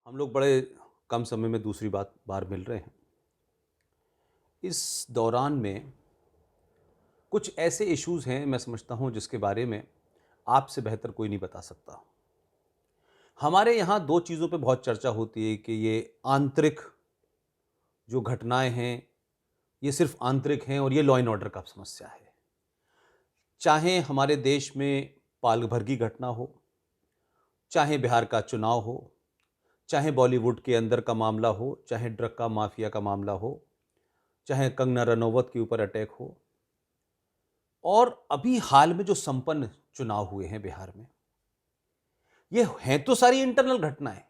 हम लोग बड़े कम समय में दूसरी बार मिल रहे हैं। इस दौरान में कुछ ऐसे इश्यूज़ हैं, मैं समझता हूँ, जिसके बारे में आपसे बेहतर कोई नहीं बता सकता। हमारे यहाँ 2 चीज़ों पे बहुत चर्चा होती है कि ये आंतरिक जो घटनाएँ हैं, ये सिर्फ़ आंतरिक हैं और ये लॉ एंड ऑर्डर का समस्या है। चाहे हमारे देश में पाल भर की घटना हो, चाहे बिहार का चुनाव हो, चाहे बॉलीवुड के अंदर का मामला हो, चाहे ड्रग का माफिया का मामला हो, चाहे कंगना रनौत के ऊपर अटैक हो, और अभी हाल में जो संपन्न चुनाव हुए हैं बिहार में, ये हैं तो सारी इंटरनल घटनाएं,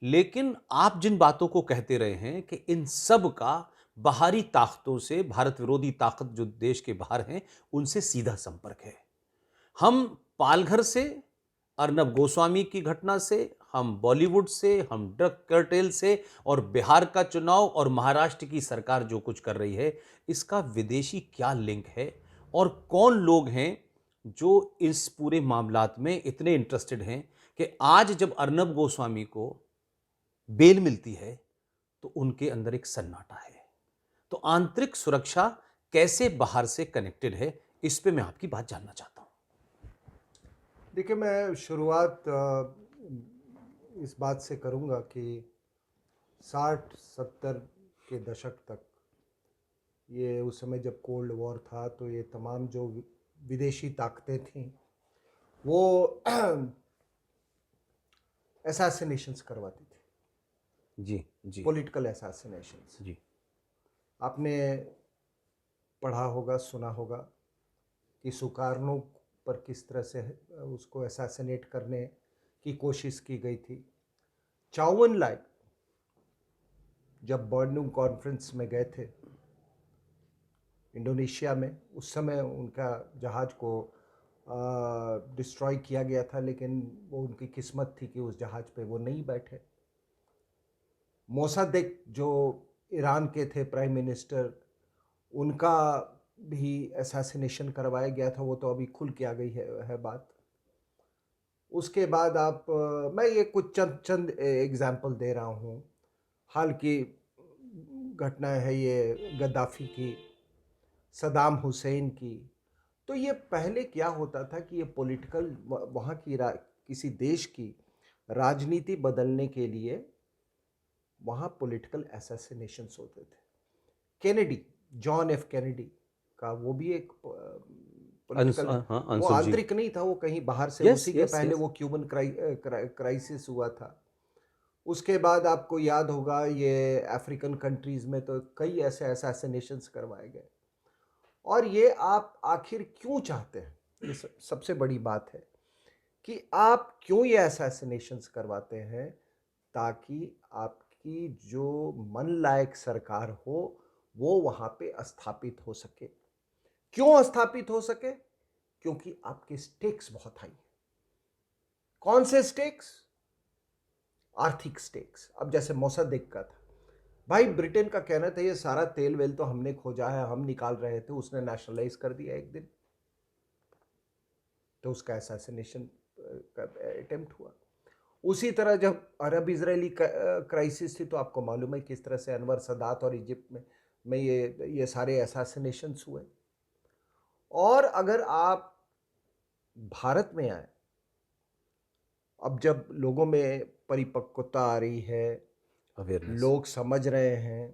लेकिन आप जिन बातों को कहते रहे हैं कि इन सब का बाहरी ताकतों से, भारत विरोधी ताकत जो देश के बाहर हैं, उनसे सीधा संपर्क है। हम पालघर से, अर्नब गोस्वामी की घटना से, हम बॉलीवुड से, हम ड्रग कार्टेल से, और बिहार का चुनाव और महाराष्ट्र की सरकार जो कुछ कर रही है, इसका विदेशी क्या लिंक है और कौन लोग हैं जो इस पूरे मामलात में इतने इंटरेस्टेड हैं कि आज जब अर्नब गोस्वामी को बेल मिलती है तो उनके अंदर एक सन्नाटा है। तो आंतरिक सुरक्षा कैसे बाहर से कनेक्टेड है, इस पे मैं आपकी बात जानना चाहता हूं। देखिए, मैं शुरुआत इस बात से करूंगा कि 60-70 के दशक तक, ये उस समय जब कोल्ड वॉर था, तो ये तमाम जो विदेशी ताकतें थीं वो असैसिनेशंस करवाती थी, जी, जी, पॉलिटिकल असैसिनेशंस। जी। आपने पढ़ा होगा, सुना होगा कि सुकार्नो पर किस तरह से उसको असैसिनेट करने की कोशिश की गई थी। चाउवन लाई जब बर्नूम कॉन्फ्रेंस में गए थे इंडोनेशिया में, उस समय उनका जहाज़ को डिस्ट्रॉय किया गया था, लेकिन वो उनकी किस्मत थी कि उस जहाज़ पे वो नहीं बैठे। मोसादेक जो ईरान के थे प्राइम मिनिस्टर, उनका भी असैसिनेशन करवाया गया था। वो तो अभी खुल के आ गई है बात। उसके बाद आप मैं ये कुछ चंद चंद एग्जाम्पल दे रहा हूँ। हाल की घटना है ये गद्दाफी की, सदाम हुसैन की। तो ये पहले क्या होता था कि ये पॉलिटिकल, वहाँ की किसी देश की राजनीति बदलने के लिए वहाँ पॉलिटिकल असैसिनेशंस होते थे। केनेडी, जॉन एफ केनेडी का वो भी एक पॉलिटिकल, हाँ, वो अंशुल जी। आंतरिक नहीं था, वो कहीं बाहर से, यस, उसी के यस, पहले यस। वो क्यूबन क्राइसिस हुआ था। उसके बाद आपको याद होगा ये अफ्रीकन कंट्रीज़ में तो कई ऐसे असैसिनेशंस करवाए गए। और ये आप आखिर क्यों चाहते हैं, ये सबसे बड़ी बात है कि आप क्यों ये असैसिनेशंस करवाते हैं, ताकि आपकी जो मन लायक सरकार हो वो वहाँ पे स्थापित हो सके। क्यों स्थापित हो सके? क्योंकि आपके स्टेक्स बहुत हाई हैं। कौन से स्टेक्स? आर्थिक स्टेक्स। अब जैसे मोसद्देक का था, भाई ब्रिटेन का कहना था ये सारा तेल वेल तो हमने खोजा है, हम निकाल रहे थे, उसने नेशनलाइज कर दिया एक दिन, तो उसका असैसिनेशन का अटेम्प्ट हुआ। उसी तरह जब अरब इजरायली क्राइसिस थी, तो आपको मालूम है किस तरह से अनवर सदात और इजिप्ट में ये सारे असैसिनेशंस हुए। और अगर आप भारत में आए, अब जब लोगों में परिपक्वता आ रही है, अवेयरनेस। लोग समझ रहे हैं।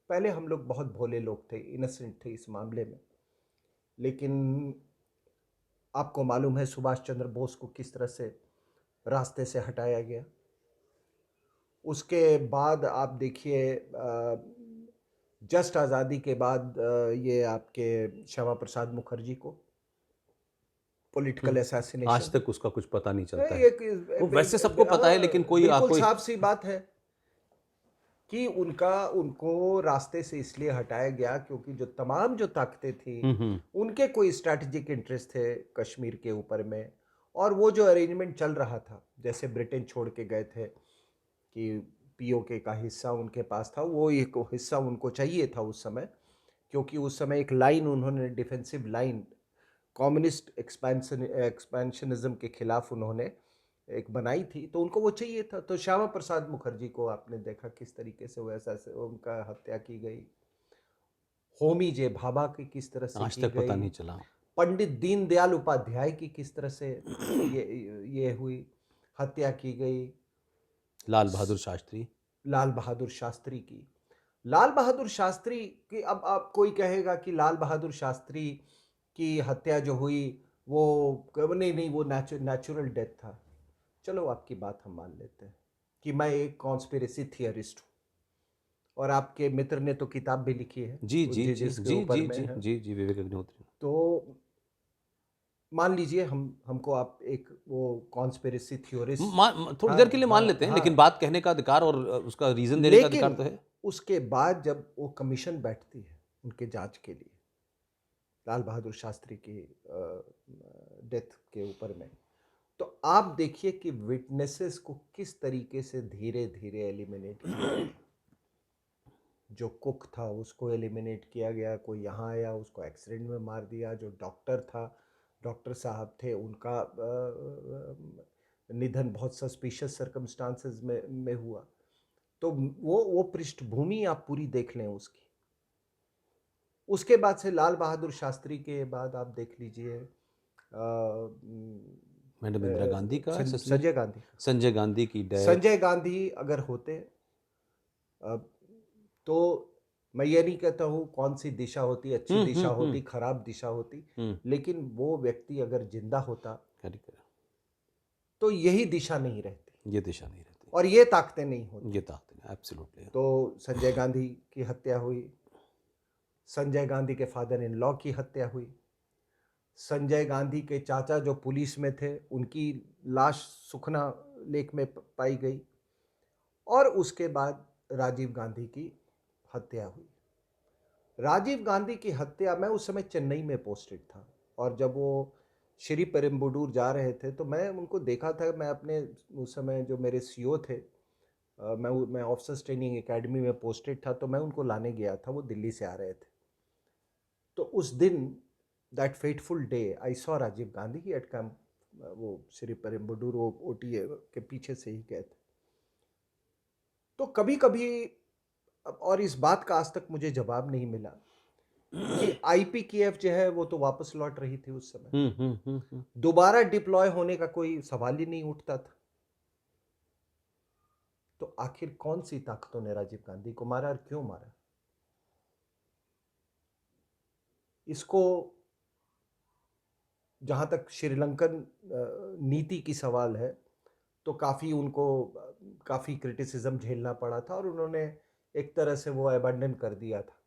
पहले हम लोग बहुत भोले लोग थे, इनोसेंट थे इस मामले में, लेकिन आपको मालूम है सुभाष चंद्र बोस को किस तरह से रास्ते से हटाया गया। उसके बाद आप देखिए, जस्ट आज़ादी के बाद ये आपके श्यामा प्रसाद मुखर्जी को पॉलिटिकल आज असैसिनेशन। तक उसका कुछ पता नहीं चलता है। एक वो वैसे सबको पता है, लेकिन कोई बिल्कुल कोई साफ सी बात है कि उनको रास्ते से इसलिए हटाया गया क्योंकि जो तमाम जो ताकतें थी, हम्म। उनके कोई स्ट्रैटेजिक इंटरेस्ट थे कश्मीर के ऊपर में। और वो जो अरेंजमेंट चल रहा था, जैसे ब्रिटेन छोड़ के गए थे कि पीओके का हिस्सा उनके पास था, वो एक हिस्सा उनको चाहिए था उस समय, क्योंकि उस समय एक लाइन उन्होंने, डिफेंसिव लाइन, कम्युनिस्ट एक्सपेंशनिज्म के खिलाफ उन्होंने एक बनाई थी, तो उनको वो चाहिए था। तो श्यामा प्रसाद मुखर्जी को आपने देखा किस तरीके से वो ऐसा से उनका हत्या की गई, होमी जे भाभा की किस तरह से आज की तक पता गई, नहीं चला। पंडित दीनदयाल उपाध्याय की किस तरह से ये ये हुई, हत्या की गई, लाल बहादुर शास्त्री। लाल बहादुर शास्त्री की। लाल बहादुर शास्त्री की, अब कोई कहेगा कि लाल बहादुर शास्त्री की हत्या जो हुई वो नहीं नहीं वो नेचुरल डेथ था। चलो आपकी बात हम मान लेते हैं कि मैं एक कॉन्स्पिरेसी थियरिस्ट हूँ, और आपके मित्र ने तो किताब भी लिखी है जी जी जी जिसके जी ऊपर जी में जी है। जी जी विवेक अग्निहोत्री। तो मान लीजिए हमको आप एक वो कॉन्स्पिरेसी थ्योरिस्ट। थोड़ी हाँ देर के लिए मान हाँ लेते हैं, हाँ। लेकिन बात कहने का अधिकार और उसका रीजन देने का अधिकार लेकिन तो है। उसके बाद जब वो कमीशन बैठती है उनके जांच के लिए लाल बहादुर शास्त्री की डेथ के ऊपर में, तो आप देखिए कि विटनेसेस को किस तरीके से धीरे धीरे एलिमिनेट किया गया। जो कुक था उसको एलिमिनेट किया गया, कोई यहाँ आया उसको एक्सीडेंट में मार दिया, जो डॉक्टर था, डॉक्टर साहब थे, उनका निधन बहुत सस्पिशियस सर्कमस्टांसेस में हुआ। तो वो पृष्ठभूमि आप पूरी देख लें उसकी। उसके बाद से लाल बहादुर शास्त्री के बाद आप देख लीजिए मैडम इंदिरा गांधी का संजय गांधी। संजय गांधी की डेथ। संजय गांधी अगर होते तो मैं ये नहीं कहता हूँ कौन सी दिशा होती, अच्छी दिशा होती, खराब दिशा होती, लेकिन वो व्यक्ति अगर जिंदा होता तो यही दिशा नहीं रहती, ये दिशा नहीं रहती, और ये ताकतें नहीं होती। ये ताकत एब्सोल्युटली। तो संजय गांधी की हत्या हुई, संजय गांधी के फादर इन लॉ की हत्या हुई, संजय गांधी के चाचा जो पुलिस में थे उनकी लाश सुखना लेक में पाई गई, और उसके बाद राजीव गांधी की हत्या हुई। राजीव गांधी की हत्या, मैं उस समय चेन्नई में पोस्टेड था, और जब वो श्री पेरुम्बदूर जा रहे थे तो मैं उनको देखा था। मैं अपने उस समय जो मेरे सीओ थे, मैं ऑफिसर्स ट्रेनिंग एकेडमी में पोस्टेड था, तो मैं उनको लाने गया था, वो दिल्ली से आ रहे थे। तो उस दिन that fateful day I saw Rajiv Gandhi की एट कैंप, वो श्री पेरुम्बदूर वो ओटीए के पीछे से ही गए थे। तो कभी कभी, और इस बात का आज तक मुझे जवाब नहीं मिला कि आईपीकेएफ जो है वो तो वापस लौट रही थी उस समय, दोबारा डिप्लॉय होने का कोई सवाल ही नहीं उठता था। तो आखिर कौन सी ताकतों ने राजीव गांधी को मारा और क्यों मारा, इसको जहां तक श्रीलंकन नीति की सवाल है तो काफी उनको काफी क्रिटिसिज्म झेलना पड़ा था, और उन्होंने एक तरह से वो अबैंडन कर दिया था।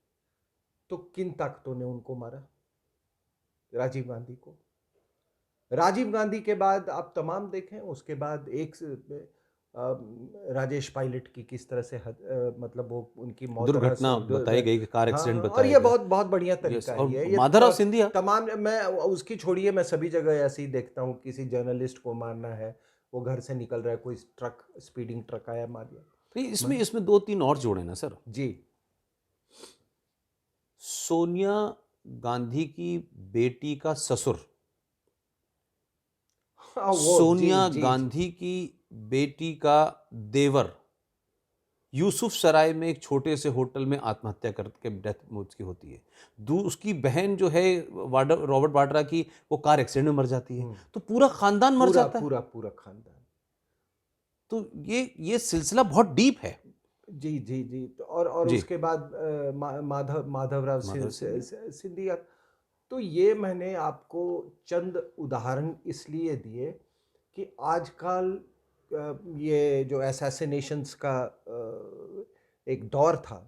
तो किन ताकतों ने उनको मारा, राजीव गांधी को? राजीव गांधी के बाद आप तमाम देखें, उसके बाद एक राजेश पायलट की किस तरह से मतलब वो उनकी मौत दुर्घटना बताई गई कि कार हाँ, एक्सीडेंट और बताया ये गया। बहुत बहुत बढ़िया यस, तरीका और है ये माधवराव सिंधिया। तमाम, मैं उसकी छोड़िए, मैं सभी जगह ऐसे ही देखता हूँ, किसी जर्नलिस्ट को मारना है, वो घर से निकल रहा है, कोई ट्रक स्पीडिंग ट्रक आया मार दिया। नहीं, इसमें दो तीन और जोड़े ना सर। जी। सोनिया गांधी की बेटी का ससुर, हाँ वो जी सोनिया जी जी। गांधी की बेटी का देवर यूसुफ सराय में एक छोटे से होटल में आत्महत्या करके डेथ उसकी होती है। उसकी बहन जो है रॉबर्ट वाड्रा की, वो कार एक्सीडेंट में मर जाती है। तो पूरा खानदान मर पूरा जाता है। पूरा पूरा खानदान। तो ये सिलसिला बहुत डीप है। जी जी जी। तो और जी। उसके बाद माधवराव माधव सिंधिया। सिंधिया। तो ये मैंने आपको चंद उदाहरण इसलिए दिए कि आजकल ये जो असैसिनेशंस का एक दौर था,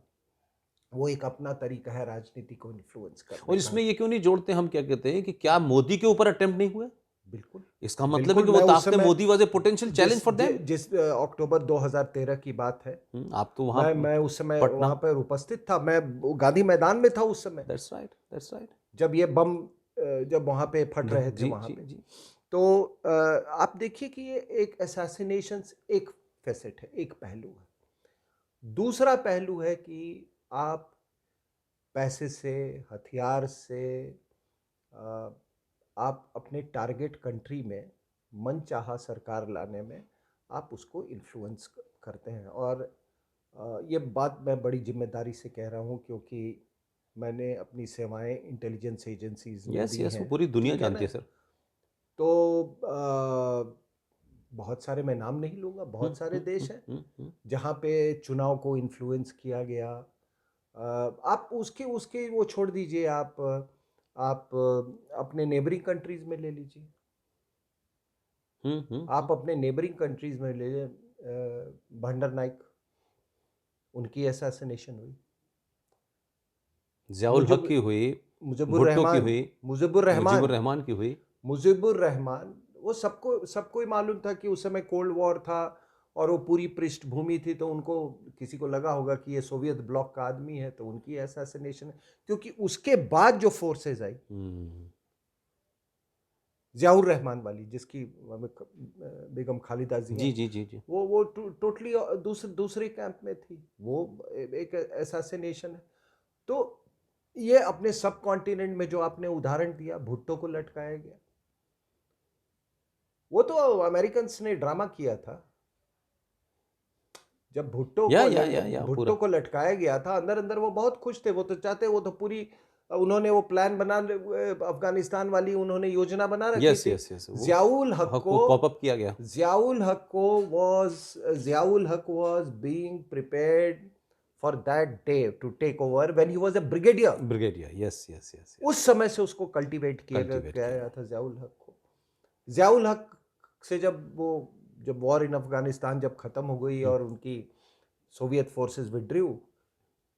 वो एक अपना तरीका है राजनीति को इन्फ्लुएंस करने और का। इसमें ये क्यों नहीं जोड़ते हम, क्या कहते हैं कि क्या मोदी के ऊपर अटेम्प्ट नहीं हुआ? बिल्कुल इसका मतलब है बिल्कुल। कि वो मैं उस ताकतें, समय Modi was a potential challenge for them. जिस अक्टूबर 2013 की बात है, आप तो वहां मैं उस समय पटना। वहां पर उपस्थित था, मैं गांधी मैदान में था उस समय, दैट्स राइट, दैट्स राइट। जब ये बम जब वहां पे फट रहे थे जी वहां जी पे। जी। तो आप देखिए कि ये एक असैसिनेशन एक फैसेट है, एक पहलू है। दूसरा पहलू है कि आप पैसे से, हथियार से, आप अपने टारगेट कंट्री में मनचाहा सरकार लाने में आप उसको इन्फ्लुएंस करते हैं। और ये बात मैं बड़ी जिम्मेदारी से कह रहा हूँ, क्योंकि मैंने अपनी सेवाएं इंटेलिजेंस एजेंसीज में यस दी यस, वो हैं, पूरी दुनिया ठीक है जानती ना। है सर। तो बहुत सारे, मैं नाम नहीं लूँगा, बहुत सारे देश हैं जहाँ पे चुनाव को इन्फ्लुएंस किया गया। आप उसके उसके वो छोड़ दीजिए, आप अपने नेबरिंग कंट्रीज में ले लीजिए। आप अपने नेबरिंग कंट्रीज में ले लीजिए, भंडर नाइक, उनकी असैसिनेशन हुई। ज़ियाउल हक मुजिब की हुई, मुजिबुर भुट्टो की रहमान हुई, मुजिबुर मुजीबुर रहमान रहमान की हुई। मुजिबुर रहमान, वो सबको ही मालूम था कि उस समय कोल्ड वॉर था और वो पूरी पृष्ठभूमि थी, तो उनको, किसी को लगा होगा कि ये सोवियत ब्लॉक का आदमी है, तो उनकी असैसिनेशन है। क्योंकि उसके बाद जो फोर्सेज आई, जियाउर रहमान वाली, जिसकी बेगम खालिदा जिया, जी जी जी जी। वो टोटली दूसरे कैंप में थी। वो एक असैसिनेशन है। तो ये अपने सब कॉन्टिनेंट में जो आपने उदाहरण दिया, भुट्टो को लटकाया गया, वो तो अमेरिकन ने ड्रामा किया था। जब या पूरा। भुट्टो को लटकाया गया था, अंदर अंदर वो बहुत खुश थे। वो तो चाहते, वो तो पूरी, उन्होंने वो प्लान बना, अफगानिस्तान वाली उन्होंने योजना बना रखी यस थी। यस यस, वो जियाउल हक हक को को कॉप अप किया गया। जियाउल हक को was जियाउल हक was being prepared for that day to take over when he was a brigadier। Brigadier, yes yes yes. उस समय से उसको कल्टीवेट किया कल्टीवेट किया गया गया। था जियाउल हक को। जियाउल हक से जब वॉर इन अफगानिस्तान जब खत्म हो गई और उनकी सोवियत फोर्सेस विड्रू,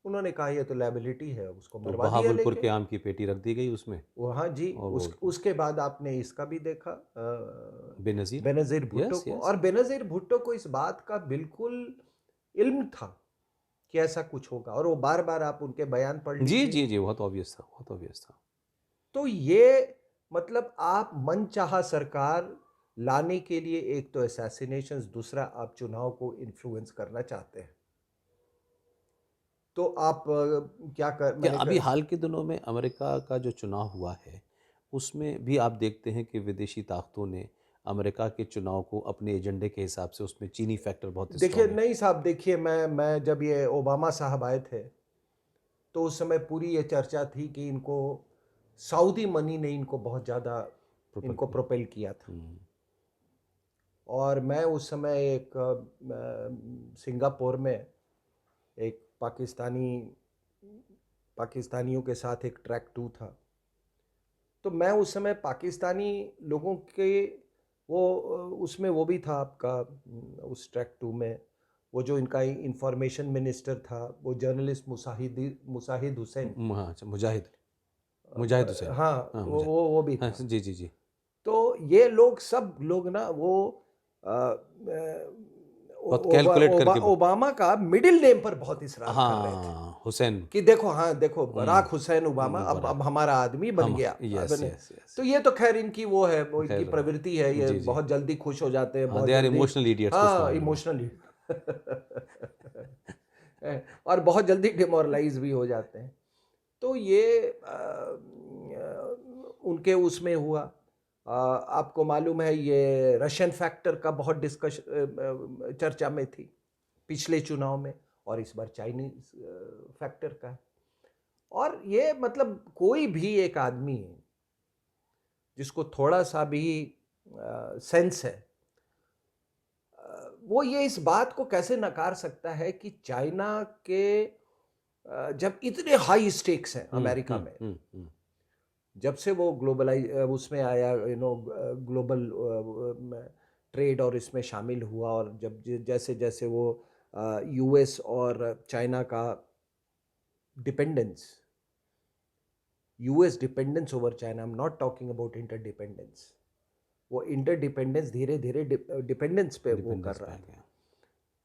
उन्होंने कहा ये तो लायबिलिटी है, उसको तो मरवा दिया बहावलपुर लेके। के आम की पेटी रख दी गई उसमें। वो, हाँ जी, और वो उसके बाद आपने इसका भी देखा, बेनज़ीर। बेनज़ीर भुट्टो यस को। यस। और बेनज़ीर भुट्टो को इस बात का बिल्कुल इल्म था कि ऐसा कुछ होगा, और वो बार बार आप उनके बयान पढ़ जी लीजिए। जी जी, बहुत ऑब्वियस था, बहुत ऑब्वियस था। तो ये, मतलब आप मनचाहा सरकार लाने के लिए, एक तो असैसिनेशंस, दूसरा आप चुनाव को इन्फ्लुएंस करना चाहते हैं, तो आप क्या कर क्या मैंने अभी हाल के दिनों में अमेरिका का जो चुनाव हुआ है, उसमें भी आप देखते हैं कि विदेशी ताकतों ने अमेरिका के चुनाव को अपने एजेंडे के हिसाब से, उसमें चीनी फैक्टर बहुत देखिए, स्ट्रांग है। नहीं साहब, देखिए, मैं जब ये ओबामा साहब आए थे, तो उस समय पूरी ये चर्चा थी कि इनको सऊदी मनी ने इनको बहुत ज़्यादा प्रोपेल इनको किया। प्रोपेल किया था। और मैं उस समय एक सिंगापुर में एक पाकिस्तानियों के साथ एक ट्रैक 2 था। तो मैं उस समय पाकिस्तानी लोगों के, वो उसमें वो भी था आपका, उस ट्रैक 2 में वो जो इनका इंफॉर्मेशन मिनिस्टर था, वो जर्नलिस्ट मुसाहिद हुसैन। हाँ अच्छा, मुजाहिद, मुजाहिद हुसैन। हाँ, हाँ वो मुजाहिद। वो वो भी हाँ था। जी जी जी। तो ये लोग, सब लोग ना, वो बहुत कैलकुलेट करके ओबामा का मिडिल नेम पर बहुत इसरार कर रहे थे हाँ, हुसैन। कि देखो, हाँ देखो, बराक हुसैन ओबामा बराक। अब हमारा आदमी बन हम, गया। अब यस यस यस। तो ये तो खैर इनकी वो है, वो इनकी खैर, प्रवृत्ति है, ये जी जी। बहुत जल्दी खुश हो जाते हैं, हाँ, बहुत दे आर जल्दी, इमोशनल इडियट्स कुछ हाँ, मामलों में। इमोशनली और बहुत जल्दी डिमोरलाइज भी हो जाते हैं। तो ये उनके उसमें हुआ। आपको मालूम है, ये रशियन फैक्टर का बहुत चर्चा में थी पिछले चुनाव में, और इस बार चाइनीज फैक्टर का है। और ये, मतलब, कोई भी एक आदमी है जिसको थोड़ा सा भी सेंस है, वो ये इस बात को कैसे नकार सकता है कि चाइना के जब इतने हाई स्टेक्स हैं अमेरिका में, जब से वो ग्लोबलाइज उसमें आया, ग्लोबल ट्रेड और इसमें शामिल हुआ, और जब जैसे जैसे वो यूएस और चाइना का dependence, US dependence over China, I am not talking about interdependence, वो इंटरडिपेंडेंस धीरे धीरे डिपेंडेंस पे वो कर रहा था।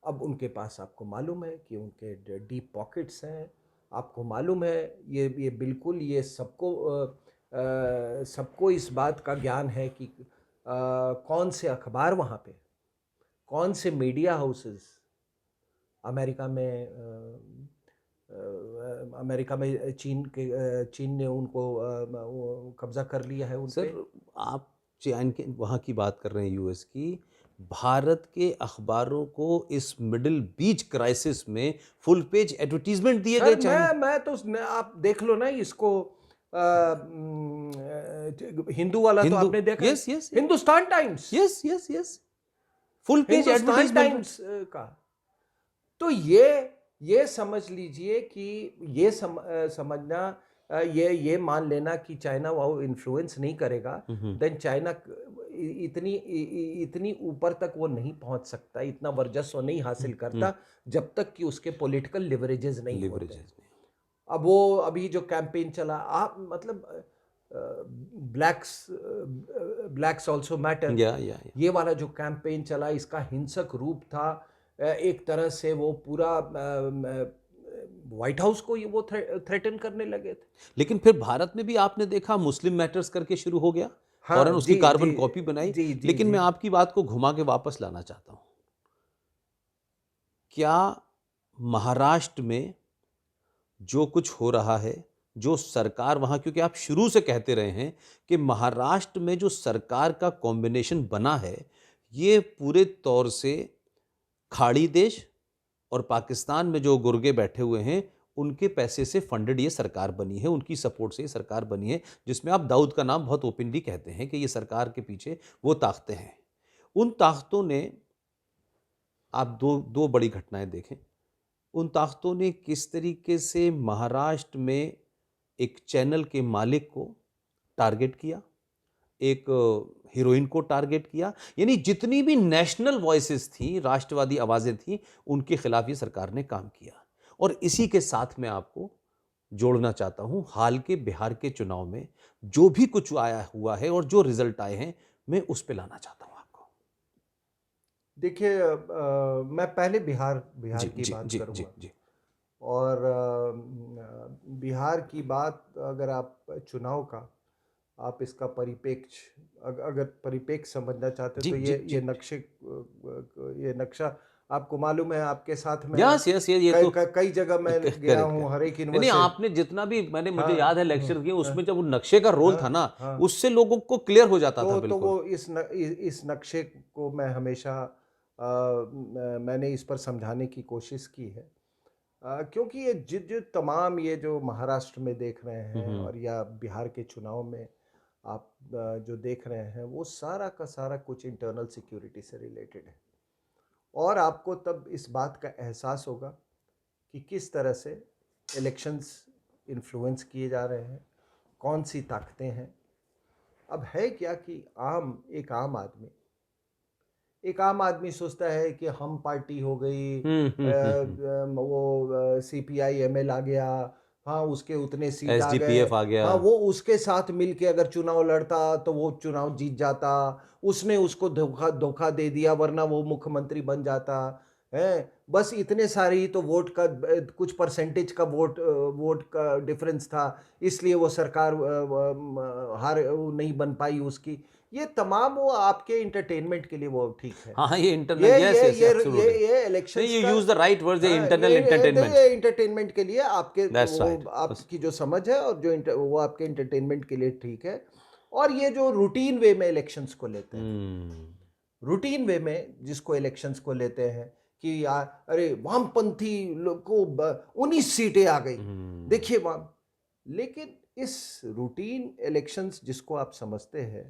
अब उनके पास, आपको मालूम है कि उनके डीप पॉकेट्स हैं, आपको मालूम है, ये बिल्कुल, ये सबको इस बात का ज्ञान है कि कौन से अखबार वहाँ पे, कौन से मीडिया हाउसेस अमेरिका में चीन ने उनको कब्जा कर लिया है उन पे। सर, आप चाइन के वहाँ की बात कर रहे हैं, यूएस की, भारत के अखबारों को इस मिडिल बीच क्राइसिस में फुल पेज एडवर्टीजमेंट दिए गए सर चाइना। मैं तो आप देख लो ना इसको, हिंदू वाला तो हिंदू, आपने देखा है, yes yes Hindustan times, yes yes yes, full page Hindustan advertisement. Times का। तो ये समझ लीजिए कि ये समझना, ये मान लेना कि चाइना वो इन्फ्लुएंस नहीं करेगा, देन चाइना इतनी ऊपर तक वो नहीं पहुंच सकता, इतना वर्चस्व नहीं हासिल करता जब तक कि उसके पॉलिटिकल लिवरेजेस नहीं होते। अब वो अभी जो कैंपेन चला, आप मतलब ब्लैक्स ऑल्सो मैटर, या ये वाला जो कैंपेन चला, इसका हिंसक रूप था। एक तरह से वो पूरा व्हाइट हाउस को ये वो थ्रेटन करने लगे थे। लेकिन फिर भारत में भी आपने देखा मुस्लिम मैटर्स करके शुरू हो गया, हाँ फौरन उसकी जी कार्बन जी कॉपी बनाई। जी जी लेकिन जी। मैं आपकी बात को घुमा के वापस लाना चाहता हूं। क्या महाराष्ट्र में जो कुछ हो रहा है, जो सरकार वहां, क्योंकि आप शुरू से कहते रहे हैं कि महाराष्ट्र में जो सरकार का कॉम्बिनेशन बना है, ये पूरे तौर से खाड़ी देश और पाकिस्तान में जो गुर्गे बैठे हुए हैं उनके पैसे से फंडेड ये सरकार बनी है, उनकी सपोर्ट से ये सरकार बनी है, जिसमें आप दाऊद का नाम बहुत ओपनली कहते हैं कि ये सरकार के पीछे वो ताकतें हैं। उन ताकतों ने, आप दो दो बड़ी घटनाएं देखें, उन ताकतों ने किस तरीके से महाराष्ट्र में एक चैनल के मालिक को टारगेट किया, एक हीरोइन को टारगेट किया, यानी जितनी भी नेशनल वॉइसेस थी, राष्ट्रवादी आवाजें थी, उनके खिलाफ ये सरकार ने काम किया। और इसी के साथ मैं आपको जोड़ना चाहता हूं, हाल के बिहार के चुनाव में जो भी कुछ आया हुआ है और जो रिजल्ट आए हैं, मैं उस पर लाना चाहता हूं आपको। देखिए, मैं पहले बिहार बिहार जी की जी बात जी जी करूंगा। जी। और बिहार की बात, अगर आप चुनाव का, आप इसका परिप्रेक्ष्य, अगर परिप्रेक्ष्य समझना चाहते जी तो जी जी। ये नक्शा आपको मालूम है, आपके साथ में यस यस, ये तो कई जगह मैं गया करेक्ट हूँ, करेक्ट। हर एक नहीं नहीं, यूनिवर्सिटी। आपने जितना भी, मैंने, मुझे हाँ याद है हाँ लेक्चर किए, हाँ उसमें जब वो नक्शे का रोल था हाँ ना, हाँ। उससे लोगों को क्लियर हो जाता था तो बिल्कुल। वो इस नक्शे को मैं हमेशा, मैंने इस पर समझाने की कोशिश की है। क्योंकि ये जो तमाम ये जो महाराष्ट्र में देख रहे हैं और या बिहार के चुनाव में आप जो देख रहे हैं, वो सारा का सारा कुछ इंटरनल सिक्योरिटी से रिलेटेड है। और आपको तब इस बात का एहसास होगा कि किस तरह से इलेक्शंस इन्फ्लुएंस किए जा रहे हैं, कौन सी ताकतें हैं। अब है क्या कि एक आम आदमी सोचता है कि हम पार्टी हो गई, हम्म। वो CPI-ML आ गया, हाँ उसके उतने सीट आ गए, SDPF आ गया। हाँ वो उसके साथ मिलके अगर चुनाव लड़ता तो वो चुनाव जीत जाता, उसने उसको धोखा धोखा दे दिया वरना वो मुख्यमंत्री बन जाता है। बस इतने सारे ही तो वोट का, कुछ परसेंटेज का वोट का डिफरेंस था, इसलिए वो सरकार हार नहीं बन पाई उसकी। ये तमाम वो आपके इंटरटेनमेंट के लिए वो ठीक है। हाँ हाँ, ये इंटरनल, यस यस एब्सोल्युटली। ये नहीं, इलेक्शंस यू का, यूज द राइट वर्ड, ये हाँ, इंटरनल एंटरटेनमेंट। ये इंटरटेनमेंट के लिए आपके दैट्स वो राइट। आपकी जो समझ है और वो आपके इंटरटेनमेंट के लिए ठीक है। और ये जो रूटीन वे में इलेक्शंस को लेते हैं, रूटीन वे में जिसको इलेक्शंस को लेते हैं कि यार अरे वामपंथी लोग को 19 सीटें आ गई, देखिए वाम। लेकिन इस रूटीन इलेक्शंस जिसको आप समझते हैं,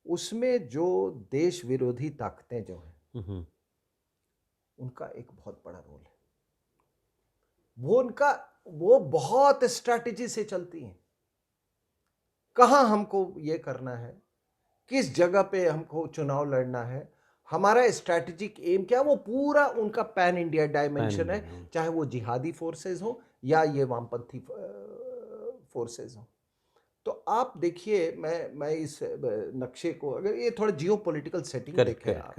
उसमें जो देश विरोधी ताकतें जो हैं, उनका एक बहुत बड़ा रोल है। वो बहुत स्ट्रैटेजी से चलती हैं। कहाँ हमको ये करना है, किस जगह पे हमको चुनाव लड़ना है, हमारा स्ट्रैटेजिक एम क्या, वो पूरा उनका पैन इंडिया डायमेंशन है, चाहे वो जिहादी फोर्सेस हो या ये वामपंथी फोर्सेस हो। तो आप देखिए, मैं इस नक्शे को, अगर ये थोड़ा जियो पॉलिटिकल सेटिंग देखें आप,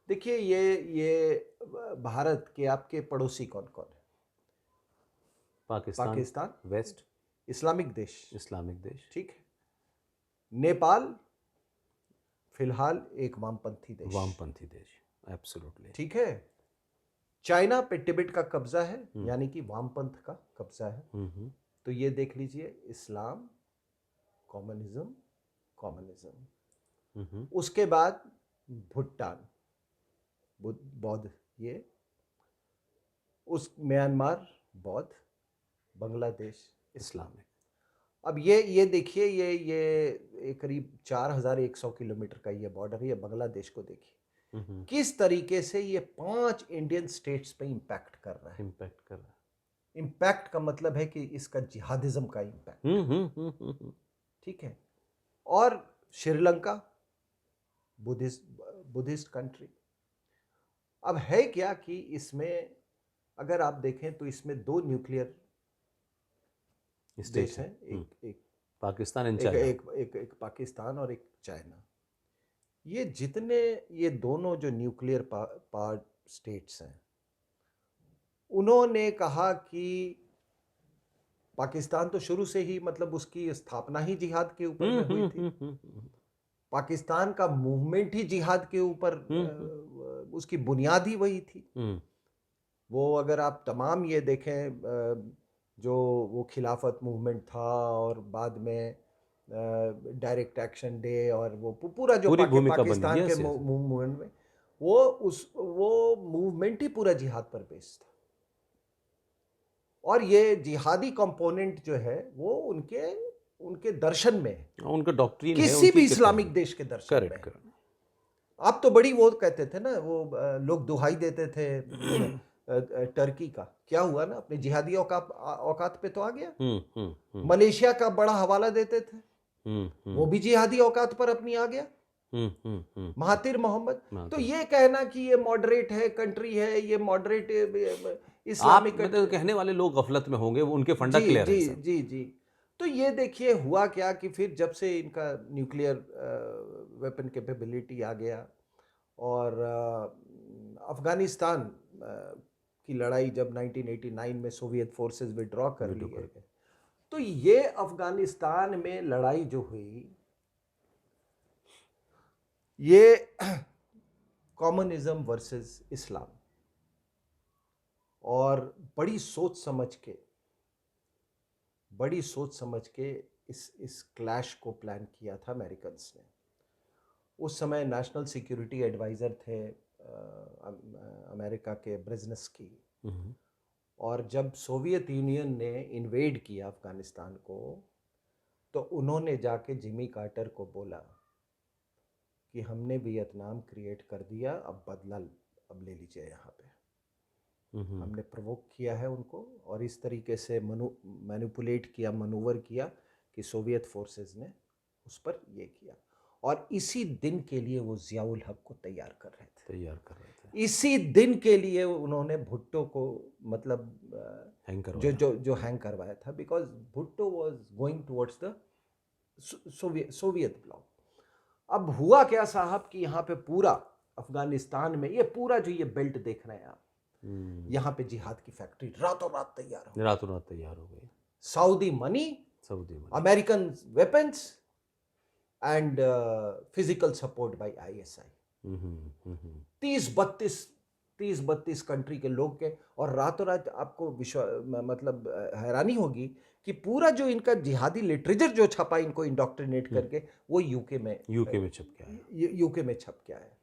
देखिए ये भारत के आपके पड़ोसी कौन कौन है? पाकिस्तान, वेस्ट, इस्लामिक देश, ठीक है। नेपाल फिलहाल एक वामपंथी देश, एब्सोल्युटली, ठीक है। चाइना पे तिब्बत का कब्जा है, यानी कि वामपंथ का कब्जा है। तो ये देख लीजिए, इस्लाम, कम्युनिज्म, उसके बाद भूटान, बौद्ध, ये उस म्यांमार बौद्ध, बांग्लादेश इस्लामिक। अब ये देखिए, ये करीब 4100 किलोमीटर का ये बॉर्डर है। ये बांग्लादेश को देखिए किस तरीके से ये 5 इंडियन स्टेट्स पे इम्पैक्ट कर रहा है। इम्पैक्ट का मतलब है कि इसका जिहादिज्म का इम्पैक्ट, ठीक है। और श्रीलंका बुद्धिस्ट कंट्री। अब है क्या कि इसमें अगर आप देखें तो इसमें 2 न्यूक्लियर देश हैं, एक पाकिस्तान एंड एक, चाइना। एक पाकिस्तान और एक चाइना। ये जितने ये दोनों जो न्यूक्लियर पावर स्टेट्स हैं, उन्होंने कहा कि पाकिस्तान तो शुरू से ही मतलब उसकी स्थापना ही जिहाद के ऊपर में हुई थी। पाकिस्तान का मूवमेंट ही जिहाद के ऊपर, उसकी बुनियाद ही वही थी। वो अगर आप तमाम ये देखें, जो वो खिलाफत मूवमेंट था और बाद में डायरेक्ट एक्शन डे और वो पूरा जो पाकिस्तान के मूवमेंट में, वो मूवमेंट ही पूरा जिहाद पर बेस्ड था। और ये जिहादी कंपोनेंट जो है वो उनके दर्शन में है, उनका डॉक्ट्रिन है, किसी भी इस्लामिक देश के दर्शन में है। आप तो बड़ी वो कहते थे ना, वो लोग दुहाई देते थे टर्की का, क्या हुआ ना, अपने जिहादी औकात पे तो आ गया। मलेशिया का बड़ा हवाला देते थे, वो भी जिहादी औकात पर अपनी आ गया, महातिर मोहम्मद। तो ये कहना कि ये मॉडरेट है कंट्री है, ये मॉडरेट इस्लामिक मतलब कहने वाले लोग गफलत में होंगे, वो उनके फंडा क्लियर है। जी जी। तो ये देखिए हुआ क्या कि फिर जब से इनका न्यूक्लियर वेपन कैपेबिलिटी आ गया और अफगानिस्तान की लड़ाई जब 1989 में सोवियत फोर्सेस विड्रॉ कर लिए गए, तो ये अफगानिस्तान में लड़ाई जो हुई, ये कम्युनिज्म वर्सेस इस्लाम, और बड़ी सोच समझ के इस क्लैश को प्लान किया था अमेरिकन्स ने। उस समय नेशनल सिक्योरिटी एडवाइज़र थे अमेरिका के ब्रेज़नेस्की। और जब सोवियत यूनियन ने इन्वेड किया अफ़गानिस्तान को, तो उन्होंने जाके जिमी कार्टर को बोला कि हमने वियतनाम क्रिएट कर दिया, अब बदला अब ले लीजिए यहाँ पे। हमने प्रोवोक किया है उनको और इस तरीके से मैनिपुलेट किया, मनूवर किया कि सोवियत फोर्सेस ने उस पर ये किया। और इसी दिन के लिए वो ज़ियाउल हक को तैयार कर रहे थे। इसी दिन के लिए उन्होंने भुट्टो को मतलब जो हैंग करवाया था, because Bhutto was going towards the Soviet block. अब हुआ क्या साहब कि यहाँ पे पूरा अफगानिस्तान में ये पूरा जो ये बेल्ट देख रहे हैं आप, यहाँ पे जिहाद की फैक्ट्री रातों रात तैयार हो गई। Saudi money, American weapons and physical support bye ISI। 30-32 country के लोग के, और रातों रात आपको मतलब हैरानी होगी कि पूरा जो इनका जिहादी लिटरेचर जो छपा इनको इंडोक्ट्रिनेट करके, वो यूके में छप के आया।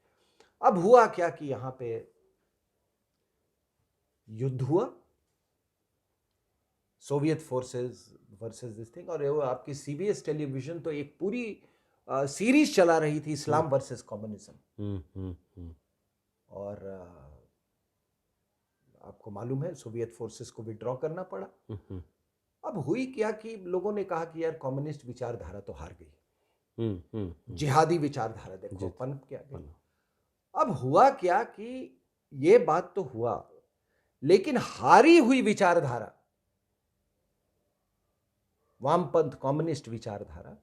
अब हुआ क्या कि यहाँ पे युद्ध हुआ, Soviet forces versus this thing. और आपकी CBS टेलीविजन तो एक पूरी सीरीज चला रही थी, इस्लाम वर्सेस कम्युनिज्म। और आपको मालूम है सोवियत फोर्सेस को विड्रॉ करना पड़ा। अब हुई क्या कि लोगों ने कहा कि यार कम्युनिस्ट विचारधारा तो हार गई, जिहादी विचारधारा देखो पनप क्या गई। अब हुआ क्या कि ये बात तो हुआ, लेकिन हारी हुई विचारधारा, वामपंथ कम्युनिस्ट विचारधारा,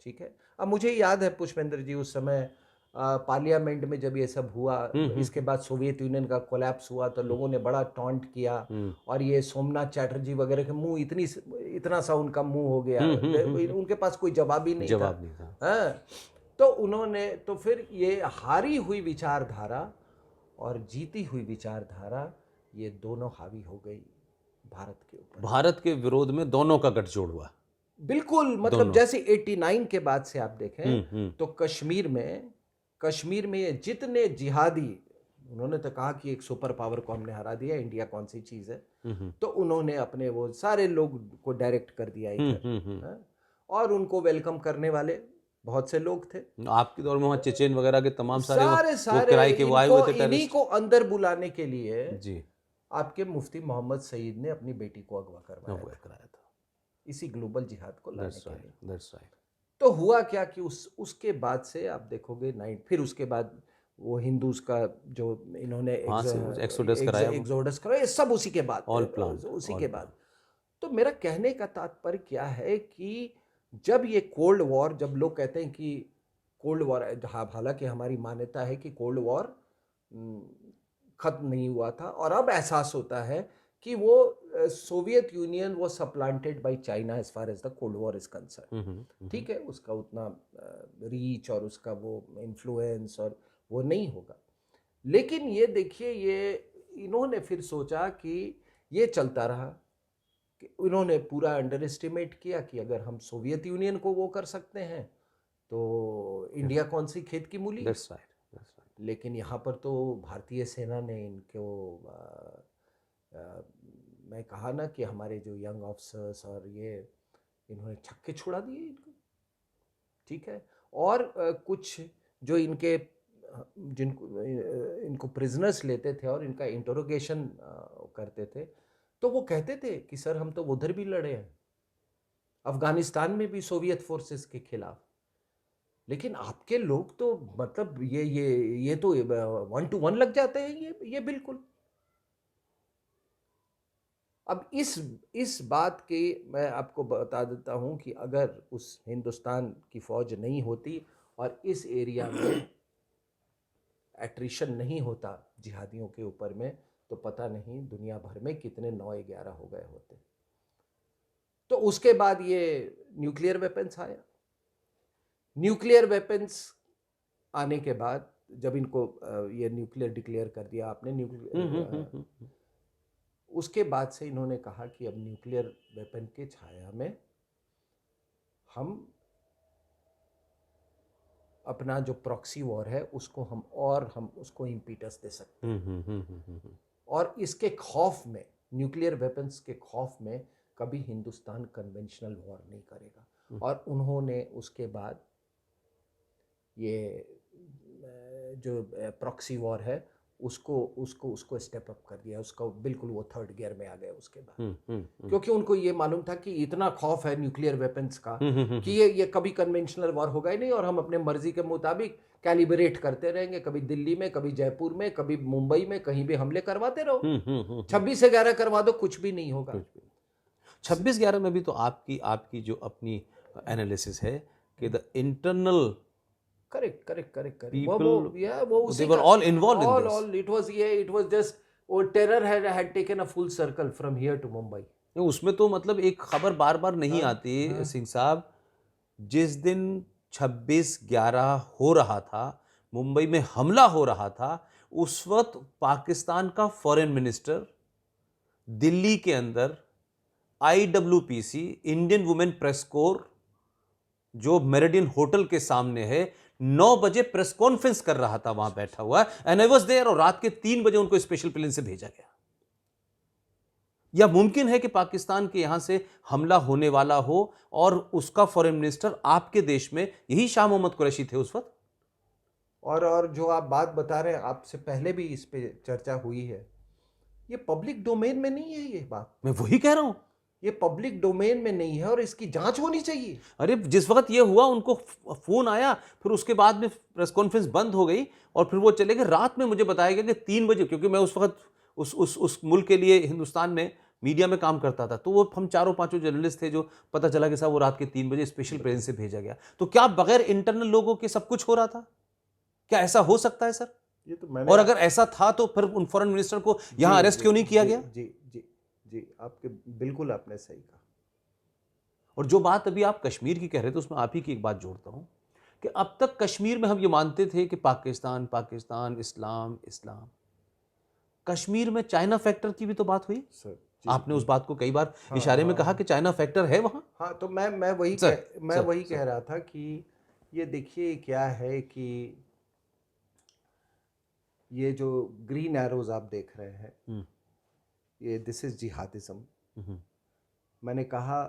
ठीक है। अब मुझे याद है पुष्पेंद्र जी, उस समय पार्लियामेंट में जब ये सब हुआ, इसके बाद सोवियत यूनियन का कोलैप्स हुआ, तो लोगों ने बड़ा टॉन्ट किया। और ये सोमनाथ चैटर्जी वगैरह के मुंह इतना सा उनका मुंह हो गया, उनके पास कोई जवाब ही नहीं था। तो उन्होंने, तो फिर ये हारी हुई विचारधारा और जीती हुई विचारधारा, ये दोनों हावी हो गई भारत के ऊपर। भारत के विरोध में दोनों का गठजोड़ हुआ। बिल्कुल, मतलब दोनों। जैसे 89 के बाद से आप देखें हम्म। तो कश्मीर में ये जितने जिहादी, उन्होंने तो कहा कि एक सुपर पावर को हमने हरा दिया, इंडिया कौन सी चीज़ है, हम्म। तो उन्होंने अपने वो सारे लोग को डायरेक्ट कर दिया इधर। हम्म। हाँ? और उनको वेलकम करने वाले बहुत से लोग थे। आपके दौर में वहाँ चेचेन वगैरह के तमाम सारे सारे वो सारे किराए के वो आए हुए इनको थे इन्हीं टेररिस्ट। को अंदर बुलाने के लिए जी। आपके मुफ्ती मोहम्मद सईद ने अपनी बेटी को अगवा करवाया वो था, कराया था। इसी ग्लोबल जिहाद को लाने दैट्स के लिए। Right, that's right. तो हुआ क्या कि उसके बाद से आप देखोगे फिर उसके बाद वो हिंदूज का जो इन्होंने वहाँ से एक्सोडस कराया वो, एग्जोडस करा, ये सब उसी के बाद, ऑल प्लान, उसी ऑल के प्लान। बाद। तो मेरा कहने का तात्पर्य क्या है कि जब ये कोल्ड वॉर, जब लोग कहते हैं कि कोल्ड वॉर, हालांकि हमारी मान्यता है कि कोल्ड वॉर खत्म नहीं हुआ था, और अब एहसास होता है कि वो सोवियत यूनियन वो supplanted by China as far as the cold war is concern. ठीक है, उसका उतना रीच और उसका वो इन्फ्लुएंस और वो नहीं होगा। लेकिन ये देखिए, ये इन्होंने फिर सोचा कि ये चलता रहा, कि इन्होंने पूरा अंडर एस्टिमेट किया कि अगर हम सोवियत यूनियन को वो कर सकते हैं तो इंडिया कौन सी खेत की मूली। That's right, that's right. लेकिन यहाँ पर तो भारतीय सेना ने इनको मैं कहा ना कि हमारे जो यंग ऑफिसर्स और ये, इन्होंने छक्के छुड़ा दिए इनको। ठीक है, और कुछ जो जिनको इनको प्रिजनर्स लेते थे और इनका इंटरोगेशन करते थे, तो वो कहते थे कि सर हम तो उधर भी लड़े हैं, अफगानिस्तान में भी सोवियत फोर्सेस के खिलाफ, लेकिन आपके लोग तो मतलब ये तो 1 to 1 लग जाते हैं, ये बिल्कुल। अब इस बात के मैं आपको बता देता हूं कि अगर उस हिंदुस्तान की फौज नहीं होती और इस एरिया में एट्रिशन नहीं होता जिहादियों के ऊपर में, तो पता नहीं दुनिया भर में कितने 9/11 हो गए होते। तो उसके बाद ये न्यूक्लियर वेपन्स आया। न्यूक्लियर वेपन्स आने के बाद जब इनको ये न्यूक्लियर डिक्लेयर कर दिया आपने, उसके बाद से इन्होंने कहा कि अब न्यूक्लियर वेपन के छाया में हम अपना जो प्रॉक्सी वॉर है उसको हम उसको इम्पीटस दे सकते हैं। और इसके खौफ में, न्यूक्लियर वेपन्स के खौफ में, कभी हिंदुस्तान कन्वेंशनल वॉर नहीं करेगा। और उन्होंने उसके बाद ये जो प्रॉक्सी वॉर है उसको स्टेप अप कर दिया, उसका बिल्कुल वो 3rd गियर में आ गए उसके बाद। क्योंकि उनको ये मालूम था कि इतना खौफ है न्यूक्लियर वेपन्स का कि ये कभी कन्वेंशनल वॉर होगा ही नहीं, और हम अपने मर्जी के मुताबिक कैलिब्रेट करते रहेंगे, कभी दिल्ली में, कभी जयपुर में, कभी मुंबई में, कहीं भी हमले करवाते रहो। 26/11 करवा दो, कुछ भी नहीं होगा। 26/11 में भी तो आपकी जो अपनी एनालिसिस है कि द इंटरनल करेक्ट people, वो they उसी were का all involved in this. all it was just वो terror had taken a full circle from here to Mumbai। उसमें तो मतलब एक खबर बार बार नहीं आती सिंह साहब, जिस दिन 26/11 हो रहा था, मुंबई में हमला हो रहा था, उस वक्त पाकिस्तान का फॉरेन मिनिस्टर दिल्ली के अंदर IWPC, Indian women press core, जो मेरिडियन होटल के सामने है, 9 बजे प्रेस कॉन्फ्रेंस कर रहा था, वहां बैठा हुआ है, एंड आई वाज देयर, और रात के 3 बजे उनको स्पेशल प्लेन से भेजा गया। या मुमकिन है कि पाकिस्तान के यहां से हमला होने वाला हो और उसका फॉरेन मिनिस्टर आपके देश में, यही शाह मोहम्मद कुरैशी थे उस वक्त? और जो आप बात बता रहे हैं, आपसे पहले भी इस पे चर्चा हुई है, ये पब्लिक डोमेन में नहीं है ये बात। मैं वही कह रहा हूं, ये पब्लिक डोमेन में नहीं है और इसकी जांच होनी चाहिए। अरे जिस वक्त ये हुआ उनको फोन आया, फिर उसके बाद में प्रेस कॉन्फ्रेंस बंद हो गई और फिर वो चले गए। रात में मुझे बताया गया कि 3 बजे, क्योंकि मैं उस वक्त उस मुल्क के लिए हिंदुस्तान में मीडिया में काम करता था, तो वो हम 4-5 जर्नलिस्ट थे, जो पता चला कि साहब वो रात के 3 बजे स्पेशल प्लेन से भेजा गया। तो क्या बगैर इंटरनल लोगों के सब कुछ हो रहा था? क्या ऐसा हो सकता है सर? ये तो मैंने, और अगर ऐसा था तो फिर उन फॉरेन मिनिस्टर को यहां अरेस्ट क्यों नहीं किया गया? जी आपके बिल्कुल आपने सही कहा। और जो बात अभी आप कश्मीर की कह रहे थे, उसमें आप ही की एक बात जोड़ता हूं कि अब तक कश्मीर में हम ये मानते थे कि पाकिस्तान पाकिस्तान, इस्लाम इस्लाम। कश्मीर में चाइना फैक्टर की भी तो बात हुई। सर आपने उस बात को कई बार हाँ, इशारे में हाँ, कहा कि चाइना फैक्टर है वहाँ। हाँ, तो मैं वही सर, कह रहा था कि ये देखिए क्या है कि ये जो ग्रीन एरोज आप देख रहे हैं, ये दिस इज जिहादिज्म। मैंने कहा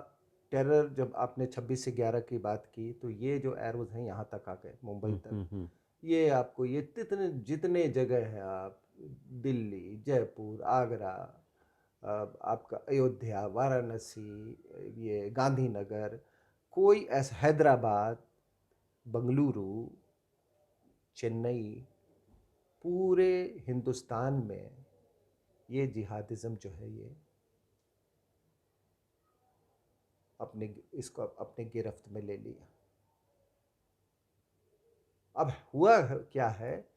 टेरर, जब आपने 26 से 11 की बात की, तो ये जो एरोज हैं यहाँ तक आ गए, मुंबई तक। ये आपको ये जितने जगह है, आप दिल्ली, जयपुर, आगरा, आपका अयोध्या, वाराणसी, ये गांधीनगर, कोई ऐसा, हैदराबाद, बंगलुरु, चेन्नई, पूरे हिंदुस्तान में ये जिहादिज्म जो है ये इसको अपने गिरफ्त में ले लिया। अब हुआ क्या है